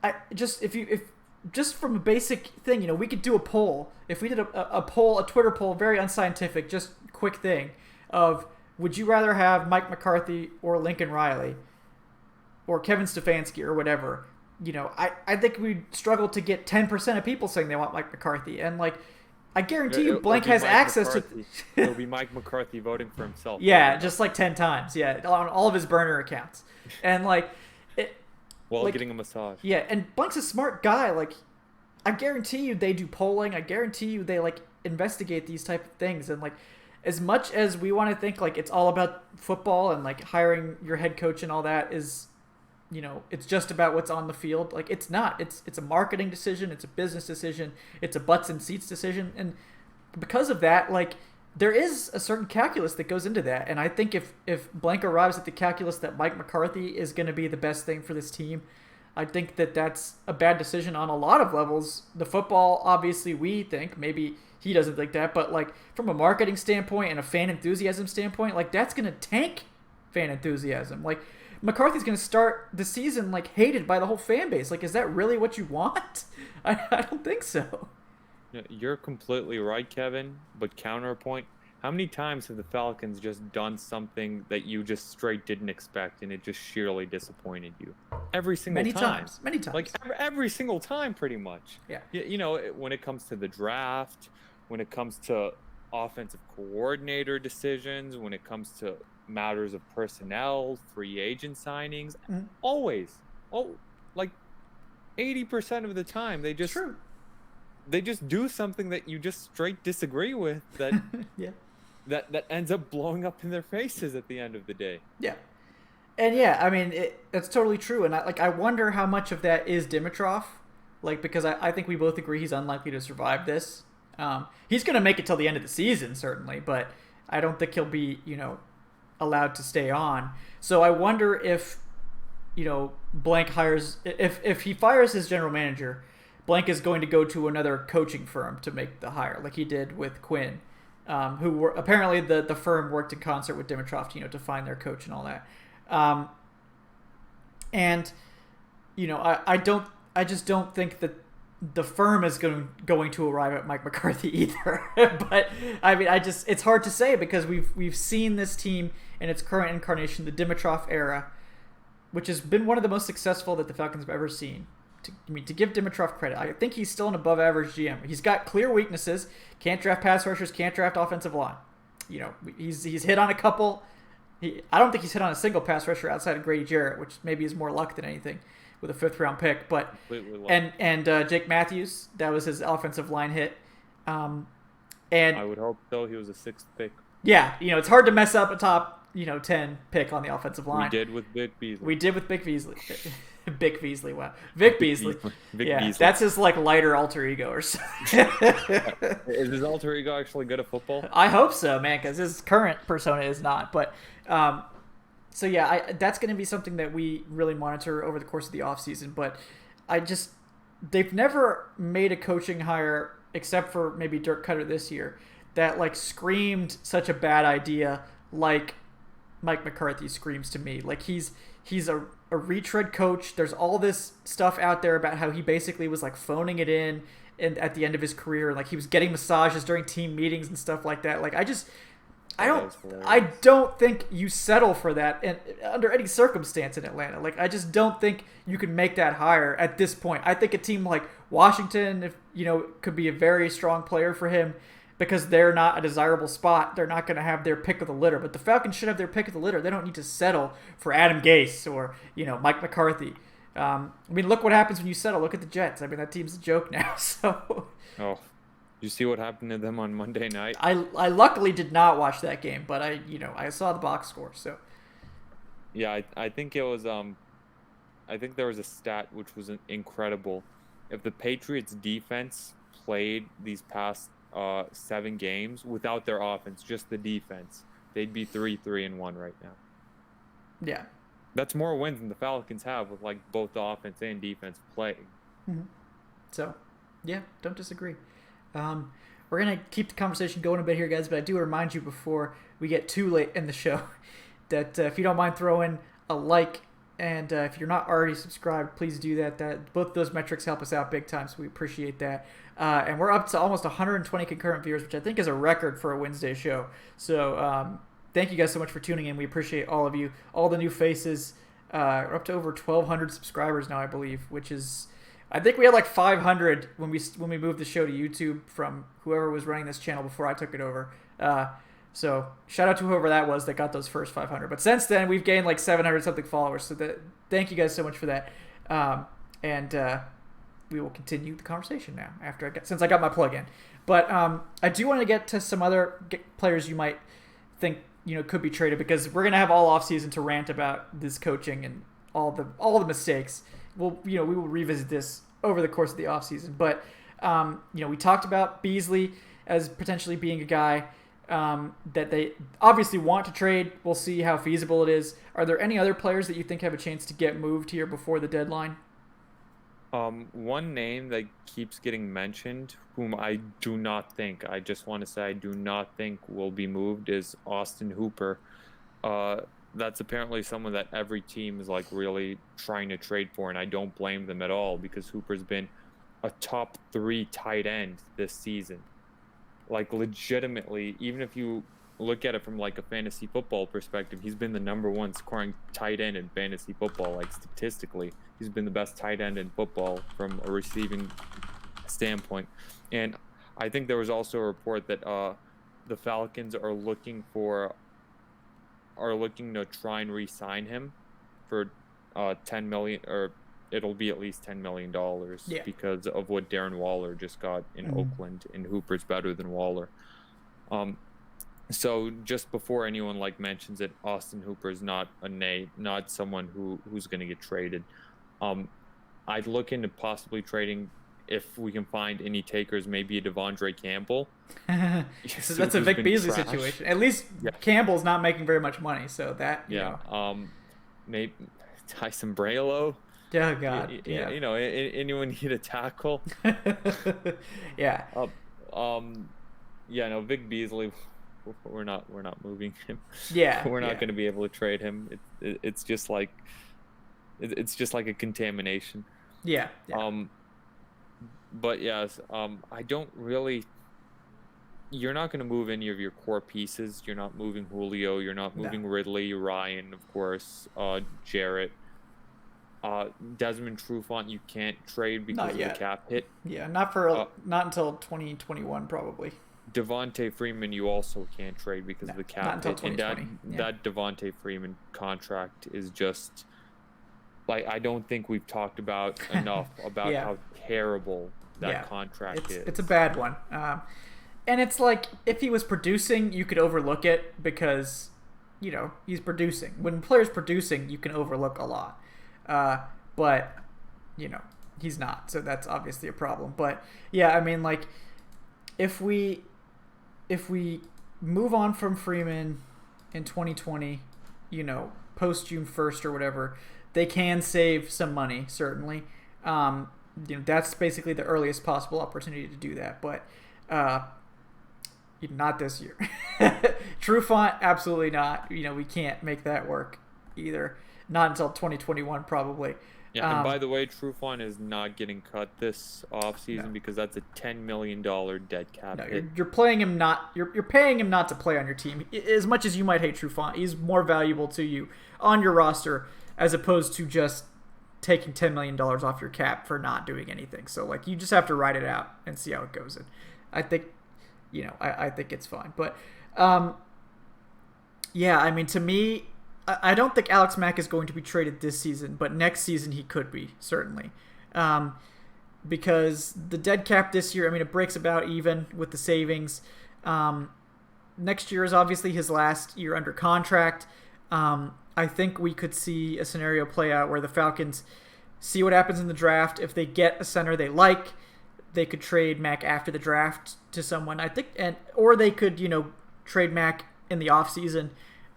if just from a basic thing, we could do a poll. If we did a poll, a Twitter poll, very unscientific, just quick thing of, would you rather have Mike McCarthy or Lincoln Riley or Kevin Stefanski or whatever? I think we'd struggle to get 10% of people saying they want Mike McCarthy. And, like, I guarantee you Blank has access to... It'll be Mike McCarthy voting for himself. Yeah, just like 10 times. Yeah, on all of his burner accounts. And, like... While getting a massage. Yeah, and Blank's a smart guy. Like, I guarantee you they do polling. I guarantee you they, like, investigate these type of things. And, like, as much as we want to think, like, it's all about football and, like, hiring your head coach and all that is, it's just about what's on the field. Like, it's not. It's a marketing decision. It's a business decision. It's a butts and seats decision. And because of that, like, there is a certain calculus that goes into that. And I think if Blank arrives at the calculus that Mike McCarthy is going to be the best thing for this team, I think that that's a bad decision on a lot of levels. The football, obviously, we think. Maybe he doesn't think that. But, like, from a marketing standpoint and a fan enthusiasm standpoint, like, that's going to tank fan enthusiasm. Like, McCarthy's going to start the season, like, hated by the whole fan base. Like, is that really what you want? I don't think so. You're completely right, Kevin, but counterpoint, how many times have the Falcons just done something that you just straight didn't expect and it just sheerly disappointed you? Every single time. Many times. Like, every single time, pretty much. Yeah. When it comes to the draft, when it comes to offensive coordinator decisions, when it comes to matters of personnel, free agent signings, always. Oh, like 80% of the time, they just... True. They just do something that you just straight disagree with that yeah. that ends up blowing up in their faces at the end of the day. Yeah. And yeah, I mean, that's totally true. And I wonder how much of that is Dimitroff, like, because I think we both agree he's unlikely to survive this. He's going to make it till the end of the season, certainly, but I don't think he'll be, allowed to stay on. So I wonder if, Blank hires, if he fires his general manager, Blank is going to go to another coaching firm to make the hire, like he did with Quinn, who were apparently the firm worked in concert with Dimitroff, to find their coach and all that. I just don't think that the firm is going to arrive at Mike McCarthy either. But I mean, it's hard to say because we've seen this team in its current incarnation, the Dimitroff era, which has been one of the most successful that the Falcons have ever seen. To give Dimitroff credit, I think he's still an above-average GM. He's got clear weaknesses. Can't draft pass rushers. Can't draft offensive line. He's hit on a couple. I don't think he's hit on a single pass rusher outside of Grady Jarrett, which maybe is more luck than anything with a fifth-round pick. But and Jake Matthews, that was his offensive line hit. And I would hope so. He was a sixth pick. Yeah, it's hard to mess up a top 10 pick on the offensive line. We did with Vic Beasley. Vic Beasley, wow. Vic Beasley. Beasley. That's his, like, lighter alter ego or something. Is his alter ego actually good at football? I hope so, man, because his current persona is not. But, so yeah, that's going to be something that we really monitor over the course of the offseason. But they've never made a coaching hire, except for maybe Dirk Cutter this year, that, like, screamed such a bad idea like Mike McCarthy screams to me. Like, he's a retread coach. There's all this stuff out there about how he basically was, like, phoning it in and at the end of his career, like he was getting massages during team meetings and stuff like that. Like, I don't think you settle for that under any circumstance in Atlanta. Like, I just don't think you can make that hire at this point. I think a team like Washington, could be a very strong player for him. because they're not a desirable spot, they're not going to have their pick of the litter. But the Falcons should have their pick of the litter. They don't need to settle for Adam Gase or, Mike McCarthy. Look what happens when you settle. Look at the Jets. That team's a joke now. So. Oh, you see what happened to them on Monday night? I luckily did not watch that game, but I saw the box score. So. Yeah, I think it was I think there was a stat which was incredible. If the Patriots defense played these past 7 games without their offense, just the defense, they'd be 3-1 right now. Yeah. That's more wins than the Falcons have with both the offense and defense playing. Mm-hmm. So, yeah, don't disagree. We're going to keep the conversation going a bit here, guys, but I do remind you before we get too late in the show that if you don't mind throwing a like, and if you're not already subscribed, please do that. Both those metrics help us out big time, so we appreciate that. And we're up to almost 120 concurrent viewers, which I think is a record for a Wednesday show. So thank you guys so much for tuning in. We appreciate all of you, all the new faces. We're up to over 1,200 subscribers now, I believe, which is... I think we had 500 when we moved the show to YouTube from whoever was running this channel before I took it over. So shout out to whoever that was that got those first 500. But since then, we've gained 700 something followers. So thank you guys so much for that. And we will continue the conversation now since I got my plug in. But I do want to get to some other players you might think could be traded, because we're gonna have all offseason to rant about this coaching and all the mistakes. We will revisit this over the course of the offseason. But we talked about Beasley as potentially being a guy that they obviously want to trade. We'll see how feasible it is. Are there any other players that you think have a chance to get moved here before the deadline? One name that keeps getting mentioned, whom I just want to say I do not think will be moved, is Austin Hooper. That's apparently someone that every team is really trying to trade for, and I don't blame them at all, because Hooper's been a top 3 tight end this season. Legitimately, even if you look at it from a fantasy football perspective, he's been the number 1 scoring tight end in fantasy football. Statistically, he's been the best tight end in football from a receiving standpoint. And I think there was also a report that the Falcons are looking to try and re-sign him for $10 million, or it'll be at least $10 million because of what Darren Waller just got in Oakland, and Hooper's better than Waller. So just before anyone mentions it, Austin Hooper is not someone who's going to get traded. I'd look into possibly trading, if we can find any takers, maybe a Devondre Campbell. So that's a Vic Beasley situation. At least Campbell's not making very much money, so that maybe Tyson Braylow. Oh God! Anyone need a tackle? Yeah. Vic Beasley, we're not moving him. Yeah. We're not going to be able to trade him. It's just like a contamination. Yeah. But yes, I don't really. You're not going to move any of your core pieces. You're not moving Julio. You're not moving Ridley, Ryan, of course, Jarrett. Desmond Trufant you can't trade because of the cap hit. Yeah, not until 2021 probably. Devontae Freeman you also can't trade because of the cap hit. And that Devontae Freeman contract is just I don't think we've talked about enough about how terrible that contract is. It's a bad one. And it's if he was producing, you could overlook it because he's producing. When a player's producing, you can overlook a lot. But he's not, so that's obviously a problem. But yeah, if we move on from Freeman in 2020, post June 1st or whatever, they can save some money, certainly. That's basically the earliest possible opportunity to do that, but not this year. Trufant, absolutely not. We can't make that work either. Not until 2021, probably. Yeah, and by the way, Trufant is not getting cut this offseason because that's a $10 million dead cap hit. You're playing him not. You're paying him not to play on your team. As much as you might hate Trufant, he's more valuable to you on your roster as opposed to just taking $10 million off your cap for not doing anything. So you just have to ride it out and see how it goes. And I think I think it's fine. But yeah, I mean, to me, I don't think Alex Mack is going to be traded this season, but next season he could be, certainly. Because the dead cap this year, I mean, it breaks about even with the savings. Next year is obviously his last year under contract. I think we could see a scenario play out where the Falcons see what happens in the draft. If they get a center they like, they could trade Mack after the draft to someone, I think, or they could, trade Mack in the offseason,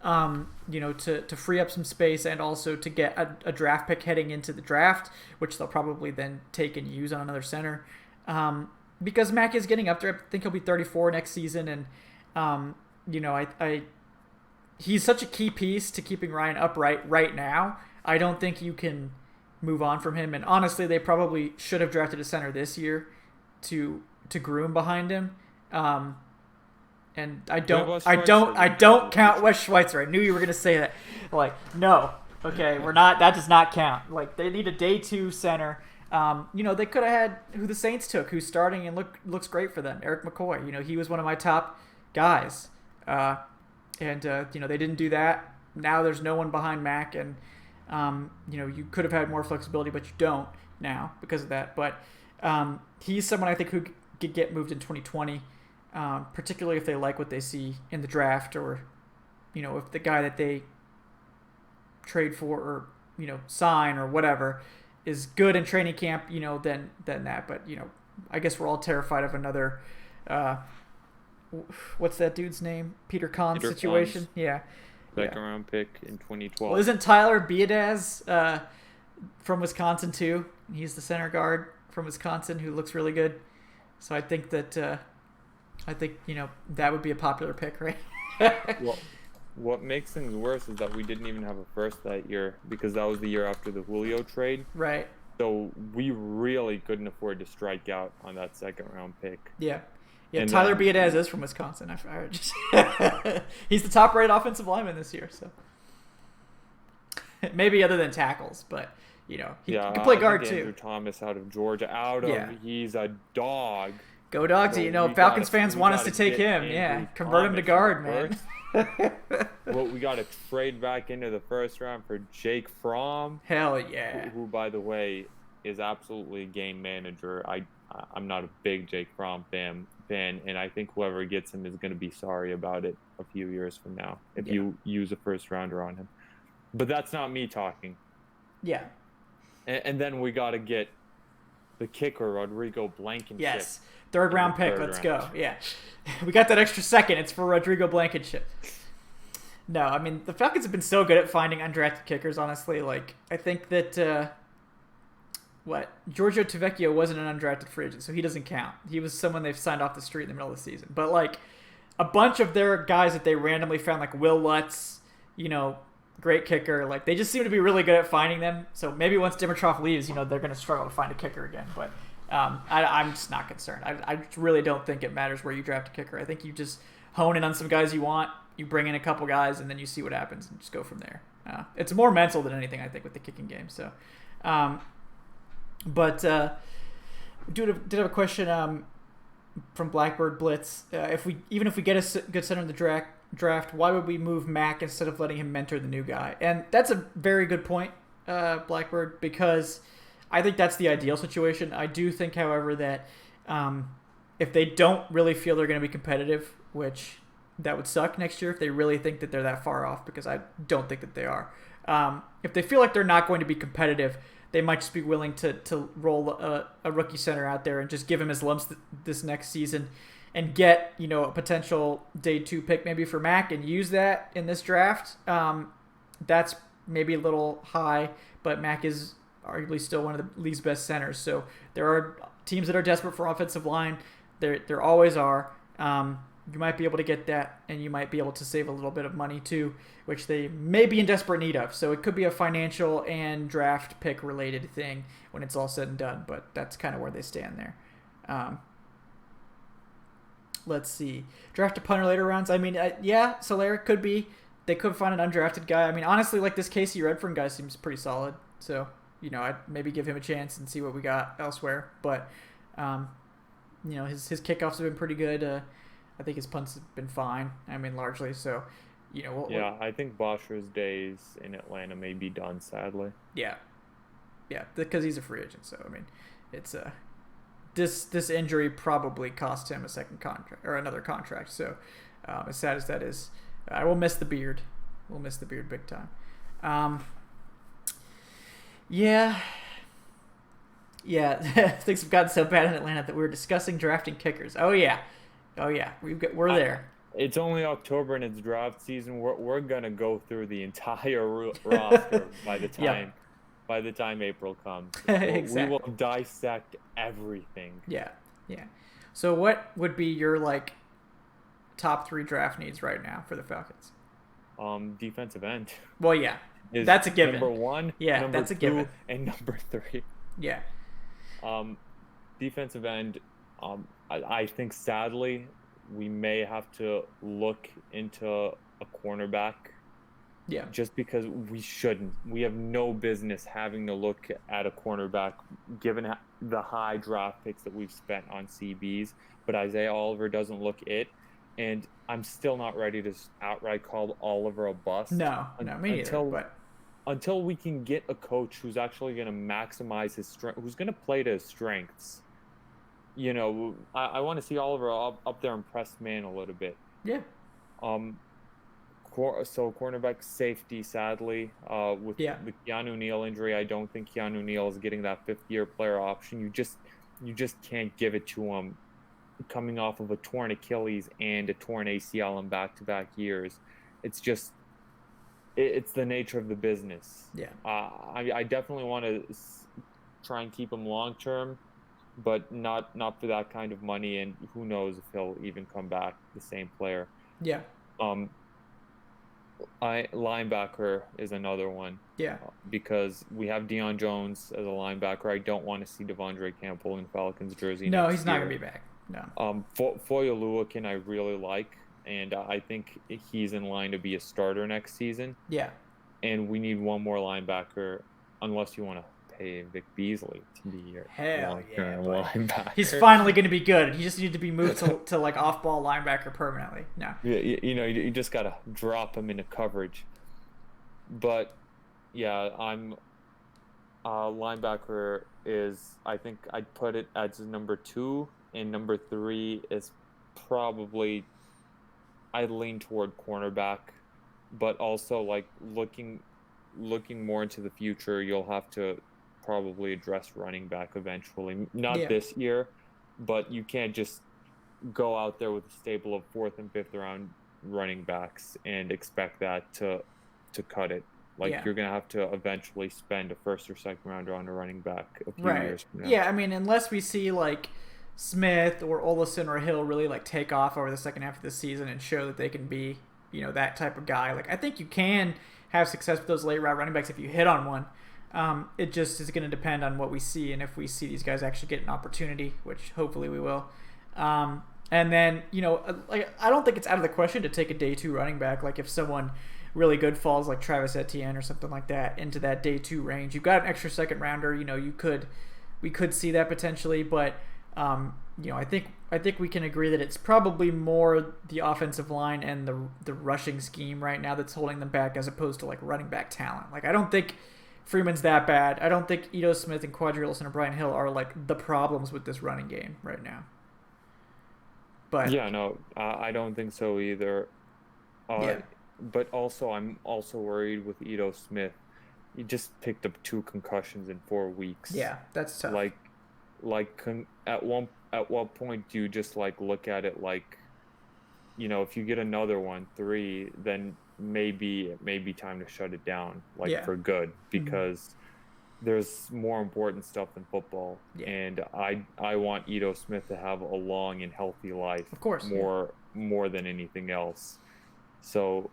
to free up some space and also to get a draft pick heading into the draft, which they'll probably then take and use on another center. Because Mack is getting up there. I think he'll be 34 next season, and he's such a key piece to keeping Ryan upright right now. I don't think you can move on from him. And honestly, they probably should have drafted a center this year to groom behind him. And I don't count Wes Schweitzer. I knew you were gonna say that. Like, no, okay, we're not. That does not count. Like, they need a day 2 center. They could have had who the Saints took, who's starting and looks great for them. Eric McCoy. He was one of my top guys. They didn't do that. Now there's no one behind Mack, and you could have had more flexibility, but you don't now because of that. But he's someone I think who could get moved in 2020. Particularly if they like what they see in the draft, or if the guy that they trade for or sign or whatever is good in training camp, then that. But I guess we're all terrified of another what's that dude's name? Peter Kahn's situation. Yeah, second round pick in 2012. Well, isn't Tyler Biadasz from Wisconsin too? He's the center guard from Wisconsin who looks really good. So I think that. That would be a popular pick, right? Well, what makes things worse is that we didn't even have a first that year because that was the year after the Julio trade. Right. So we really couldn't afford to strike out on that second round pick. Yeah. Yeah, and Tyler Biadasz is from Wisconsin. He's the top-rated offensive lineman this year, so maybe other than tackles, but he can play guard too. Andrew Thomas out of Georgia, he's a dog. Go Dogs! So Falcons fans want us to take him. Yeah, convert him to guard, man. Well, we got to trade back into the first round for Jake Fromm. Hell yeah! Who, by the way, is absolutely a game manager. I'm not a big Jake Fromm fan, and I think whoever gets him is going to be sorry about it a few years from now if you use a first rounder on him. But that's not me talking. Yeah. And then we got to get the kicker, Rodrigo Blankenship. Yes. Third round pick. Let's go. Yeah. We got that extra second. It's for Rodrigo Blankenship. No, I mean, the Falcons have been so good at finding undrafted kickers, honestly. Like, I think that, Giorgio Tavecchio wasn't an undrafted free agent, so he doesn't count. He was someone they've signed off the street in the middle of the season. But, like, a bunch of their guys that they randomly found, like Will Lutz, great kicker. Like, they just seem to be really good at finding them. So maybe once Dimitroff leaves, they're going to struggle to find a kicker again. But I'm just not concerned. I really don't think it matters where you draft a kicker. I think you just hone in on some guys you want, you bring in a couple guys, and then you see what happens and just go from there. It's more mental than anything, I think, with the kicking game. So, did have a question from Blackbird Blitz. If we get a good center in the draft, why would we move Mack instead of letting him mentor the new guy? And that's a very good point, Blackbird, because I think that's the ideal situation. I do think, however, that if they don't really feel they're going to be competitive, which that would suck next year if they really think that they're that far off, because I don't think that they are. If they feel like they're not going to be competitive, they might just be willing to roll a rookie center out there and just give him his lumps this next season and get, a potential day 2 pick maybe for Mack and use that in this draft. That's maybe a little high, but Mack is arguably still one of the league's best centers. So there are teams that are desperate for offensive line. There always are. You might be able to get that, and you might be able to save a little bit of money too, which they may be in desperate need of. So it could be a financial and draft pick related thing when it's all said and done, but that's kind of where they stand there. Let's see. Draft a punter later rounds. I mean, Solera could be. They could find an undrafted guy. I mean, honestly, like this Casey Redfern guy seems pretty solid. So, I'd maybe give him a chance and see what we got elsewhere. But, his kickoffs have been pretty good. I think his punts have been fine. I mean, largely. So, Yeah, I think Bosher's days in Atlanta may be done, sadly. yeah, yeah, because he's a free agent. So I mean, it's this injury probably cost him a second contract or another contract. So, as sad as that is, I will miss the beard. We'll miss the beard big time. Yeah. Yeah, things have gotten so bad in Atlanta that we were discussing drafting kickers. Oh yeah, we're there. It's only October and it's draft season. We're gonna go through the entire roster by the time April comes. Exactly. We will dissect everything. Yeah. So what would be your top 3 draft needs right now for the Falcons? Defensive end. Well, yeah, that's a given. Number 1. Yeah, number that's a 2, given. and number 3. Yeah. Defensive end. I think sadly we may have to look into a cornerback. Yeah. Just because we shouldn't. We have no business having to look at a cornerback given the high draft picks that we've spent on CBs. But Isaiah Oliver doesn't look it. And I'm still not ready to outright call Oliver a bust. No, me neither. Until we can get a coach who's actually going to maximize his strength, who's going to play to his strengths. I want to see Oliver up there and press man a little bit. Yeah. So cornerback safety, sadly, with the Keanu Neal injury, I don't think Keanu Neal is getting that 5th-year player option. You just can't give it to him coming off of a torn Achilles and a torn ACL in back-to-back years. It's the nature of the business. Yeah. I definitely want to try and keep him long term, but not for that kind of money. And who knows if he'll even come back the same player. Yeah. Linebacker is another one. Yeah. Because we have Deion Jones as a linebacker. I don't want to see Devondre Campbell in Falcons jersey. No, he's not gonna be back. No. Foyoluakin I really like. And I think he's in line to be a starter next season. Yeah. And we need one more linebacker, unless you want to pay Vic Beasley to be your long-term linebacker. He's finally going to be good. He just needs to be moved to off-ball linebacker permanently. No. Yeah, you just got to drop him into coverage. But, yeah, linebacker is, I think I'd put it as number 2, and number 3 is probably... I lean toward cornerback, but also looking more into the future, you'll have to probably address running back eventually. Not this year, but you can't just go out there with a stable of 4th and 5th round running backs and expect that to cut it. You're gonna have to eventually spend a 1st or 2nd rounder on a running back a few years from now. Yeah, I mean, unless we see Smith or Olsen or Hill really take off over the second half of the season and show that they can be, that type of guy. I think you can have success with those late round running backs if you hit on one. It just is going to depend on what we see and if we see these guys actually get an opportunity, which hopefully we will. And then, I don't think it's out of the question to take a day 2 running back. If someone really good falls like Travis Etienne or something like that into that day 2 range, you've got an extra 2nd rounder. We could see that potentially, but I think we can agree that it's probably more the offensive line and the rushing scheme right now that's holding them back, as opposed to running back talent. I don't think Freeman's that bad. I don't think Ito Smith and Quadri Olsen and Brian Hill are the problems with this running game right now. But yeah, no, I don't think so either. But also, I'm also worried with Ito Smith. He just picked up 2 concussions in 4 weeks. Yeah, that's tough. At what point do you just look at it if you get another 1, 3, then maybe it may be time to shut it down for good, because there's more important stuff than football. And I want Ito Smith to have a long and healthy life, of course, more than anything else. So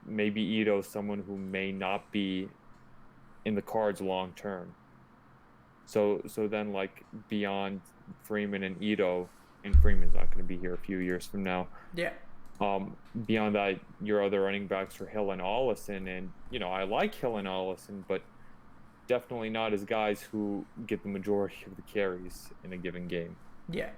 maybe Ito's someone who may not be in the cards long term. So then beyond Freeman and Ito, and Freeman's not going to be here a few years from now. Yeah. Beyond that, your other running backs are Hill and Ollison, and I like Hill and Ollison, but definitely not as guys who get the majority of the carries in a given game. Yeah.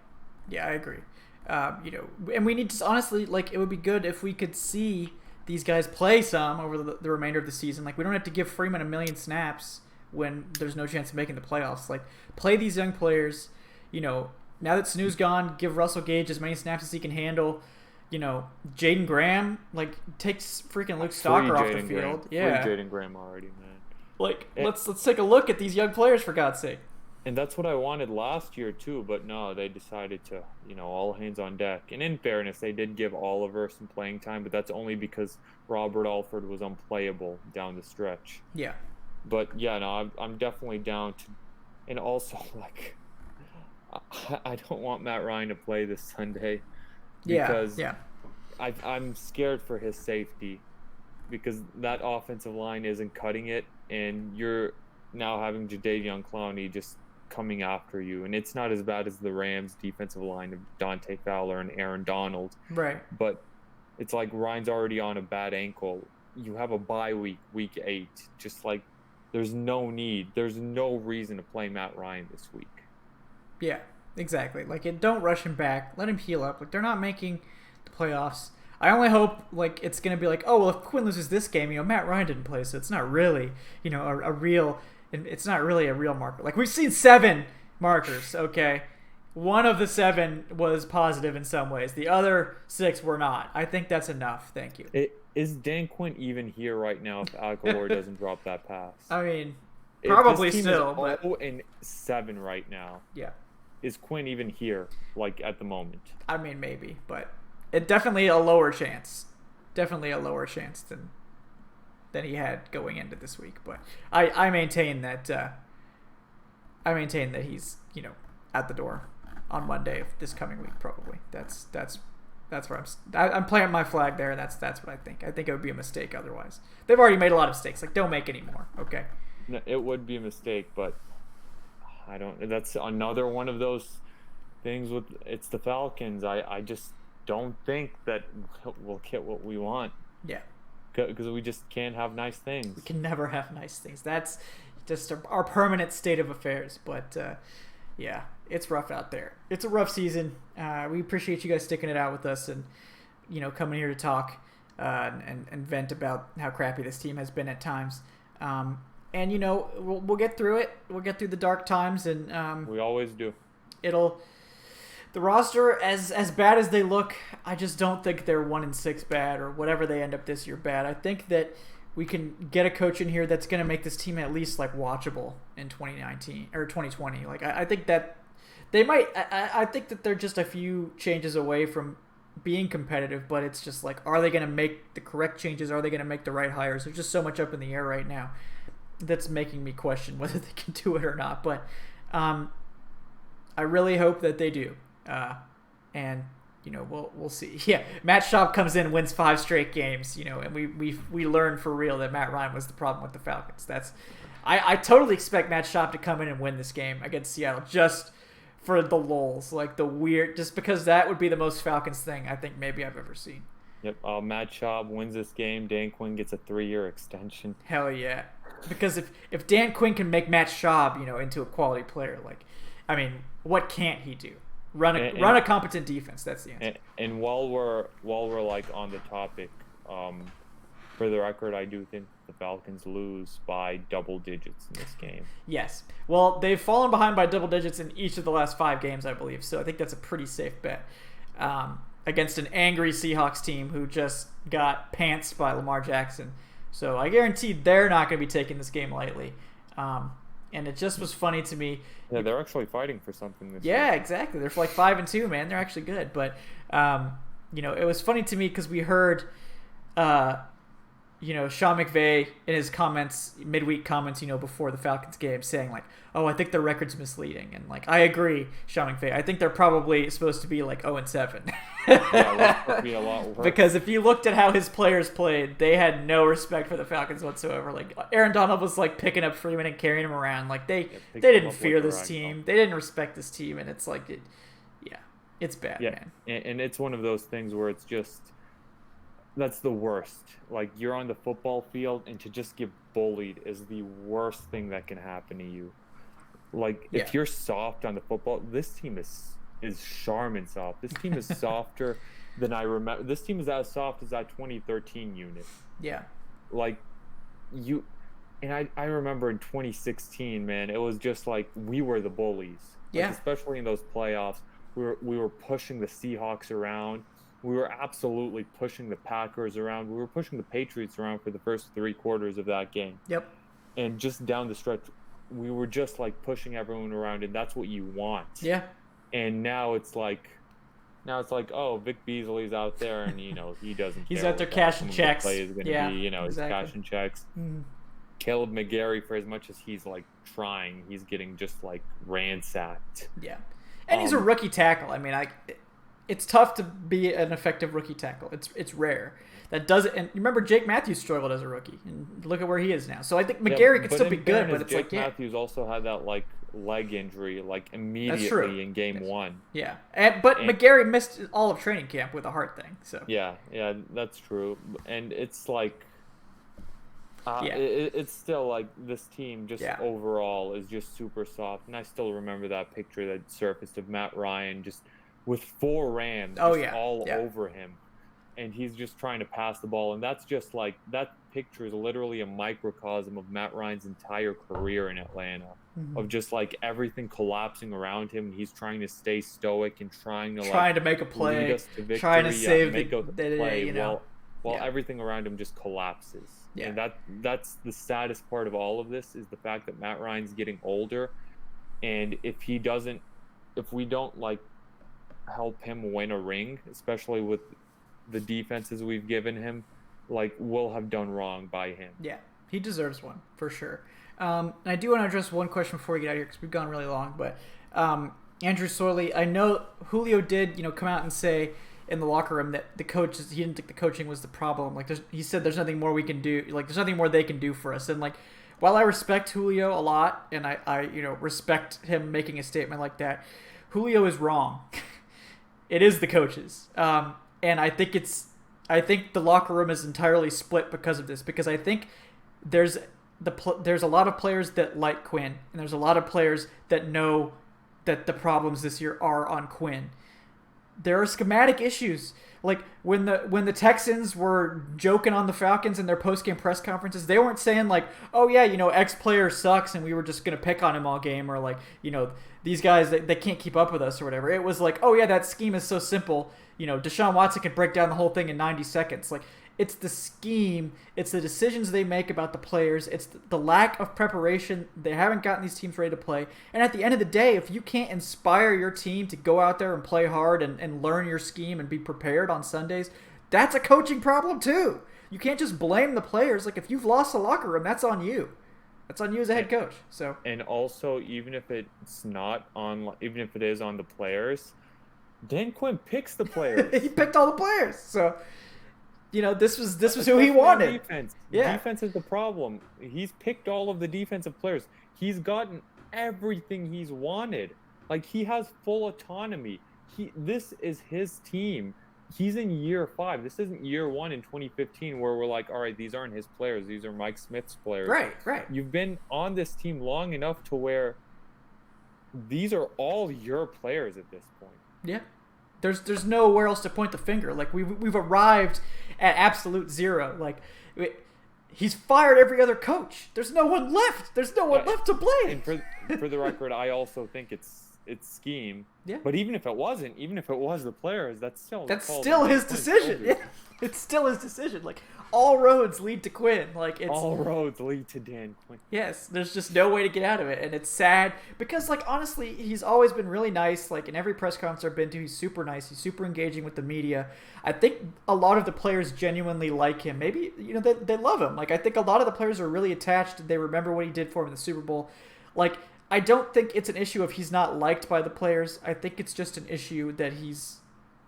Yeah, I agree. And we need to honestly, like, it would be good if we could see these guys play some over the remainder of the season. Like, we don't have to give Freeman a million snaps when there's no chance of making the playoffs. Like, play these young players. Now that Sanu's gone, give Russell Gage as many snaps as he can handle. Jaden Graham, like, takes freaking Luke Stalker off the field. Yeah, free Jaden Graham already, man. Like, let's take a look at these young players, for God's sake. And that's what I wanted last year too, but no, they decided to, all hands on deck. And in fairness, they did give Oliver some playing time, but that's only because Robert Alford was unplayable down the stretch. Yeah. But yeah, no, I'm definitely down to, and also, like, I don't want Matt Ryan to play this Sunday because I'm scared for his safety, because that offensive line isn't cutting it, and you're now having Jadeveon Clowney just coming after you, and it's not as bad as the Rams defensive line of Dante Fowler and Aaron Donald. Right. But it's like Ryan's already on a bad ankle. You have a bye week 8. Just like, there's no reason to play Matt Ryan this week. Yeah, exactly. Like, don't rush him back. Let him heal up. Like, they're not making the playoffs. I only hope, like, it's going to be like, oh, well, if Quinn loses this game, Matt Ryan didn't play, so it's not really, a real, it's not really a real marker. Like, we've seen 7 markers, okay? One of the 7 was positive in some ways. The other 6 were not. I think that's enough. Thank you. Is Dan Quinn even here right now if Aguilar doesn't drop that pass? I mean, probably still. But 0-7 right now. Yeah. Is Quinn even here, like, at the moment? I mean, maybe, but it definitely a lower chance. Definitely a lower chance than he had going into this week. But I maintain that he's at the door on Monday of this coming week, probably. That's where I'm planting my flag there, and that's what I think. I think it would be a mistake otherwise. They've already made a lot of mistakes. Like, don't make any more. Okay. No, it would be a mistake, but that's another one of those things it's the Falcons. I just don't think that we'll get what we want. Yeah. Because we just can't have nice things. We can never have nice things. That's just our permanent state of affairs. But, yeah, it's rough out there. It's a rough season. We appreciate you guys sticking it out with us and, coming here to talk and vent about how crappy this team has been at times. And, we'll get through it. We'll get through the dark times. And we always do. The roster, as bad as they look, I just don't think they're 1-6 bad or whatever they end up this year bad. I think that we can get a coach in here that's going to make this team at least, like, watchable in 2019 or 2020. Like, I think that they might. I think that they're just a few changes away from being competitive, but it's just like, are they going to make the correct changes? Are they going to make the right hires? There's just so much up in the air right now that's making me question whether they can do it or not. But I really hope that they do. And we'll see. Yeah, Matt Schaub comes in and wins 5 straight games. And we learned for real that Matt Ryan was the problem with the Falcons. I totally expect Matt Schaub to come in and win this game against Seattle just for the lulz, like the weird, just because that would be the most Falcons thing I think maybe I've ever seen. Yep. Matt Schaub wins this game. Dan Quinn gets a 3-year extension. Hell yeah. Because if Dan Quinn can make Matt Schaub, into a quality player, like, I mean, what can't he do? Run a competent defense. That's the answer. And while we're like on the topic, for the record, I do think the Falcons lose by double digits in this game. Yes. Well, they've fallen behind by double digits in each of the last 5 games, I believe. So I think that's a pretty safe bet against an angry Seahawks team who just got pantsed by Lamar Jackson. So I guarantee they're not going to be taking this game lightly. And it just was funny to me. Yeah, they're actually fighting for something this year. Yeah, exactly. They're like 5-2, man. They're actually good. But, it was funny to me because we heard, Sean McVay in his comments, midweek comments, before the Falcons game saying like, oh, I think their record's misleading. And like, I agree, Sean McVay. I think they're probably supposed to be like 0-7. Yeah, that would be a lot worse. Because if you looked at how his players played, they had no respect for the Falcons whatsoever. Like, Aaron Donald was like picking up Freeman and carrying him around. Like they didn't fear this team. They didn't respect this team. And it's like, it's bad, man. And it's one of those things where it's just, that's the worst. Like, you're on the football field, and to just get bullied is the worst thing that can happen to you. Like, if you're soft on the football, this team is is Charmin soft. This team is softer than I remember. This team is as soft as that 2013 unit. Yeah. Like, you, and I remember in 2016, man, it was just like we were the bullies. Like, Yeah. especially in those playoffs, we were pushing the Seahawks around. We were absolutely pushing the Packers around. We were pushing the Patriots around for the first 3 quarters of that game. Yep. And just down the stretch, we were just like pushing everyone around, and that's what you want. Yeah. And now it's like, oh, Vic Beasley's out there, and he doesn't. He's care out there what cashing the checks. play is gonna Yeah, be, he's exactly. cashing checks. Mm. Caleb McGarry, for as much as he's like trying, he's getting just like ransacked. Yeah, and he's a rookie tackle. I mean, it's tough to be an effective rookie tackle. It's rare. That doesn't. And remember, Jake Matthews struggled as a rookie, and look at where he is now. So I think McGarry could still be good, but it's Jake like Matthews also had that like leg injury like immediately in game 1. Yeah, but McGarry missed all of training camp with a heart thing. So yeah, that's true. And it's like, it's still like this team just overall is just super soft. And I still remember that picture that surfaced of Matt Ryan just with 4 Rams all over him. And he's just trying to pass the ball. And that's just like, that picture is literally a microcosm of Matt Ryan's entire career in Atlanta. Of just like everything collapsing around him. He's trying to stay stoic and trying to make a play, lead us to victory, trying to save the play while everything around him just collapses. Yeah. And that's the saddest part of all of this, is the fact that Matt Ryan's getting older. And if we don't like help him win a ring, especially with the defenses we've given him, like, we'll have done wrong by him. Yeah, he deserves one for sure. And I do want to address one question before we get out of here, because we've gone really long. But Andrew Sorley, I know Julio did, come out and say in the locker room that he didn't think the coaching was the problem. Like, he said there's nothing more we can do. Like, there's nothing more they can do for us. And like, while I respect Julio a lot, and I respect him making a statement like that, Julio is wrong. It is the coaches. And I think the locker room is entirely split because of this. Because I think there's a lot of players that like Quinn, and there's a lot of players that know that the problems this year are on Quinn. There are schematic issues. Like when the Texans were joking on the Falcons in their post-game press conferences, they weren't saying like, oh yeah, X player sucks and we were just going to pick on him all game, or like, these guys, they can't keep up with us or whatever. It was like, oh yeah, that scheme is so simple. Deshaun Watson could break down the whole thing in 90 seconds. Like, it's the scheme, it's the decisions they make about the players, it's the lack of preparation. They haven't gotten these teams ready to play. And at the end of the day, if you can't inspire your team to go out there and play hard and learn your scheme and be prepared on Sundays, that's a coaching problem too. You can't just blame the players. Like, if you've lost the locker room, that's on you. That's on you as a head coach. So, and also, even if it is on the players, Dan Quinn picks the players. He picked all the players. So, this was who he wanted. Defense. Yeah. Defense is the problem. He's picked all of the defensive players. He's gotten everything he's wanted. Like, he has full autonomy. This is his team. He's in year 5. This isn't year 1 in 2015 where we're like, all right, these aren't his players. These are Mike Smith's players. Right. You've been on this team long enough to where these are all your players at this point. Yeah. There's nowhere else to point the finger. Like, we've arrived at absolute zero. Like, he's fired every other coach. There's no one left. There's no one left to blame. And for the record, I also think it's scheme. Yeah. But even if it was the players, that's still his decision. Yeah. It's still his decision. Like, all roads lead to Quinn. Like, all roads lead to Dan Quinn. Yes, there's just no way to get out of it, and it's sad because, like, honestly, he's always been really nice. Like, in every press conference I've been to, he's super nice. He's super engaging with the media. I think a lot of the players genuinely like him. Maybe they love him. Like, I think a lot of the players are really attached. They remember what he did for him in the Super Bowl. Like, I don't think it's an issue if he's not liked by the players. I think it's just an issue that he's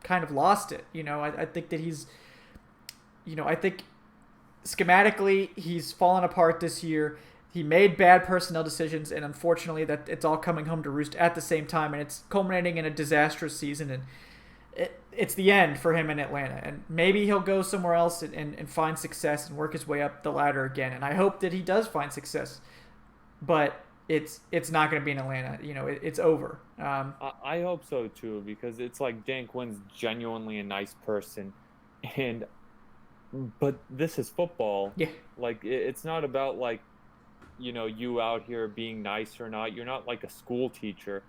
kind of lost it. I think that he's, I think schematically he's fallen apart this year. He made bad personnel decisions, and unfortunately that it's all coming home to roost at the same time, and it's culminating in a disastrous season, and it's the end for him in Atlanta. And maybe he'll go somewhere else and find success and work his way up the ladder again, and I hope that he does find success. But it's not going to be in Atlanta. It's over. I hope so too, because it's like Dan Quinn's genuinely a nice person, and but this is football. Yeah. Like it's not about like you out here being nice or not. You're not like a school teacher.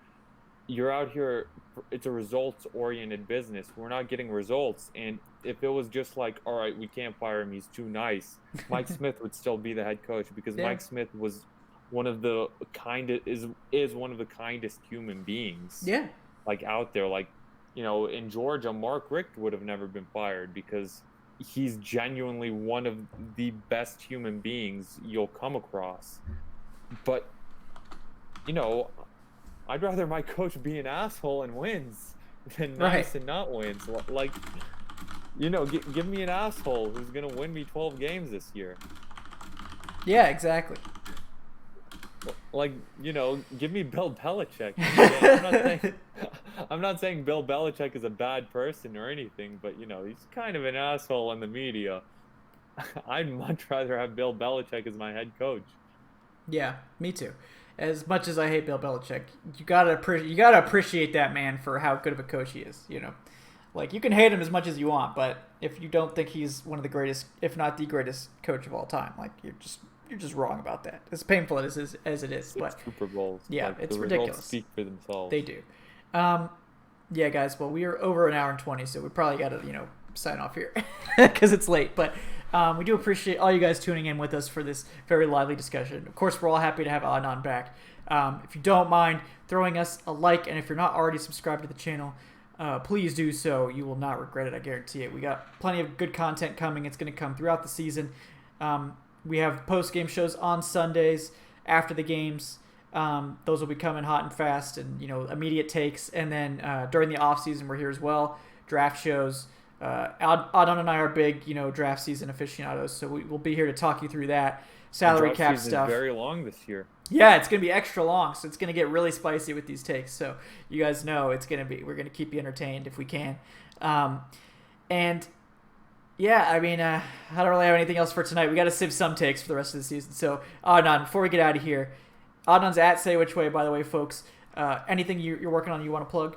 You're out here. It's a results oriented business. We're not getting results, and if it was just like, all right, we can't fire him, he's too nice, Mike Smith would still be the head coach, because Mike Smith was one of the is one of the kindest human beings. Yeah. Like out there, like in Georgia, Mark Richt would have never been fired because he's genuinely one of the best human beings you'll come across. But I'd rather my coach be an asshole and wins than nice and not wins. Like, give me an asshole who's gonna win me 12 games this year. Yeah, exactly. Like, give me Bill Belichick. I'm not saying Bill Belichick is a bad person or anything, but he's kind of an asshole in the media. I'd much rather have Bill Belichick as my head coach. Yeah, me too. As much as I hate Bill Belichick, you gotta appreciate that man for how good of a coach he is. Like, you can hate him as much as you want, but if you don't think he's one of the greatest, if not the greatest coach of all time, like, you're just wrong about that. As painful as it is, but Super Bowls. Yeah, like, it's the ridiculous. Results speak for themselves. They do. Yeah, guys. Well, we are over an hour and 20, so we probably got to sign off here because it's late. But we do appreciate all you guys tuning in with us for this very lively discussion. Of course, we're all happy to have Adnan back. If you don't mind throwing us a like, and if you're not already subscribed to the channel, please do so. You will not regret it. I guarantee it. We got plenty of good content coming. It's going to come throughout the season. We have post-game shows on Sundays after the games. Those will be coming hot and fast, and immediate takes. And then during the off season, we're here as well. Draft shows. Adnan and I are big, draft season aficionados, so we'll be here to talk you through that. Salary cap stuff. Is very long this year. Yeah, it's gonna be extra long, so it's gonna get really spicy with these takes. So you guys know we're gonna keep you entertained if we can. And yeah, I mean, I don't really have anything else for tonight. We got to save some takes for the rest of the season. So Adnan, before we get out of here, Adnan's at Say Which Way, by the way, folks. Anything you're working on you want to plug?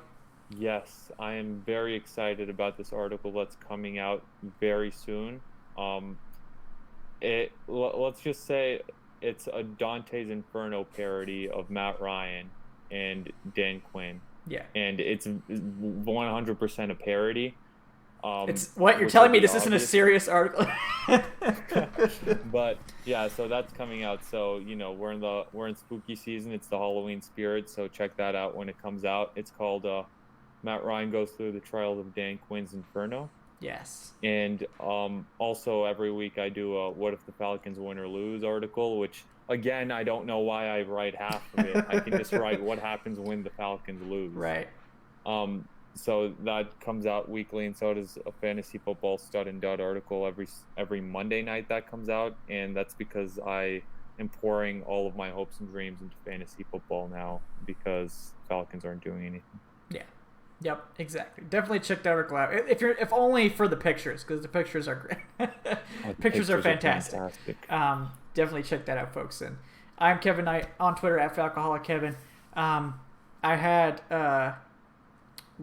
Yes, I am very excited about this article that's coming out very soon. Let's just say it's a Dante's Inferno parody of Matt Ryan and Dan Quinn. Yeah. And it's 100% a parody. It's what you're telling me. This isn't a serious article. But yeah, so that's coming out. So we're in spooky season. It's the Halloween spirit. So check that out when it comes out. It's called Matt Ryan Goes Through the Trials of Dan Quinn's Inferno. Yes. And also every week I do a What If the Falcons Win or Lose article, which again I don't know why I write half of it. I can just write what happens when the Falcons lose. Right. So that comes out weekly, and so does a fantasy football stud and dud article every Monday night that comes out, and that's because I am pouring all of my hopes and dreams into fantasy football now because Falcons aren't doing anything. Yeah. Yep, exactly. Definitely check that article out. If only for the pictures, because the pictures are great. Pictures are fantastic. Definitely check that out, folks. And I'm Kevin Knight on Twitter at Falcoholic Kevin. I had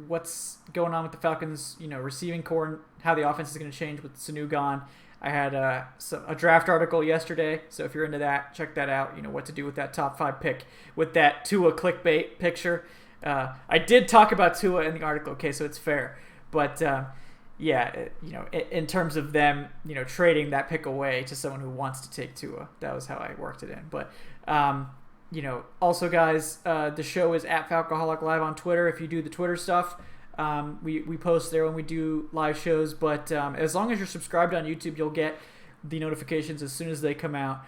what's going on with the Falcons, receiving core, how the offense is going to change with Sanu gone. I had a draft article yesterday, so if you're into that, check that out. What to do with that top 5 pick with that Tua clickbait picture. I did talk about Tua in the article, okay, so it's fair. But in terms of them, trading that pick away to someone who wants to take Tua, that was how I worked it in. But also, guys, the show is at Falcoholic Live on Twitter. If you do the Twitter stuff, we post there when we do live shows. But as long as you're subscribed on YouTube, you'll get the notifications as soon as they come out.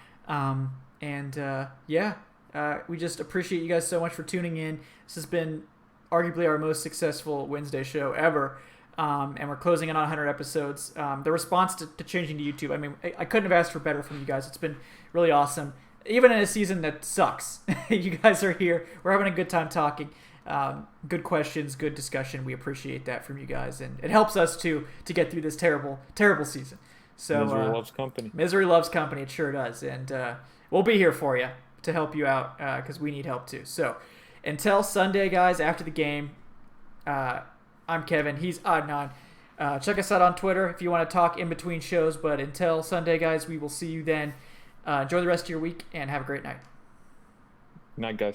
We just appreciate you guys so much for tuning in. This has been arguably our most successful Wednesday show ever. And we're closing in on 100 episodes. The response to changing to YouTube, I mean, I couldn't have asked for better from you guys. It's been really awesome. Even in a season that sucks, you guys are here. We're having a good time talking. Good questions, good discussion. We appreciate that from you guys, and it helps us to get through this terrible, terrible season. So Misery loves company. Misery loves company. It sure does, and we'll be here for you. to help you out because we need help too. So until Sunday, guys, after the game, I'm Kevin. He's Adnan. Check us out on Twitter if you want to talk in between shows. But until Sunday, guys, we will see you then. Enjoy the rest of your week and have a great night. Night, guys.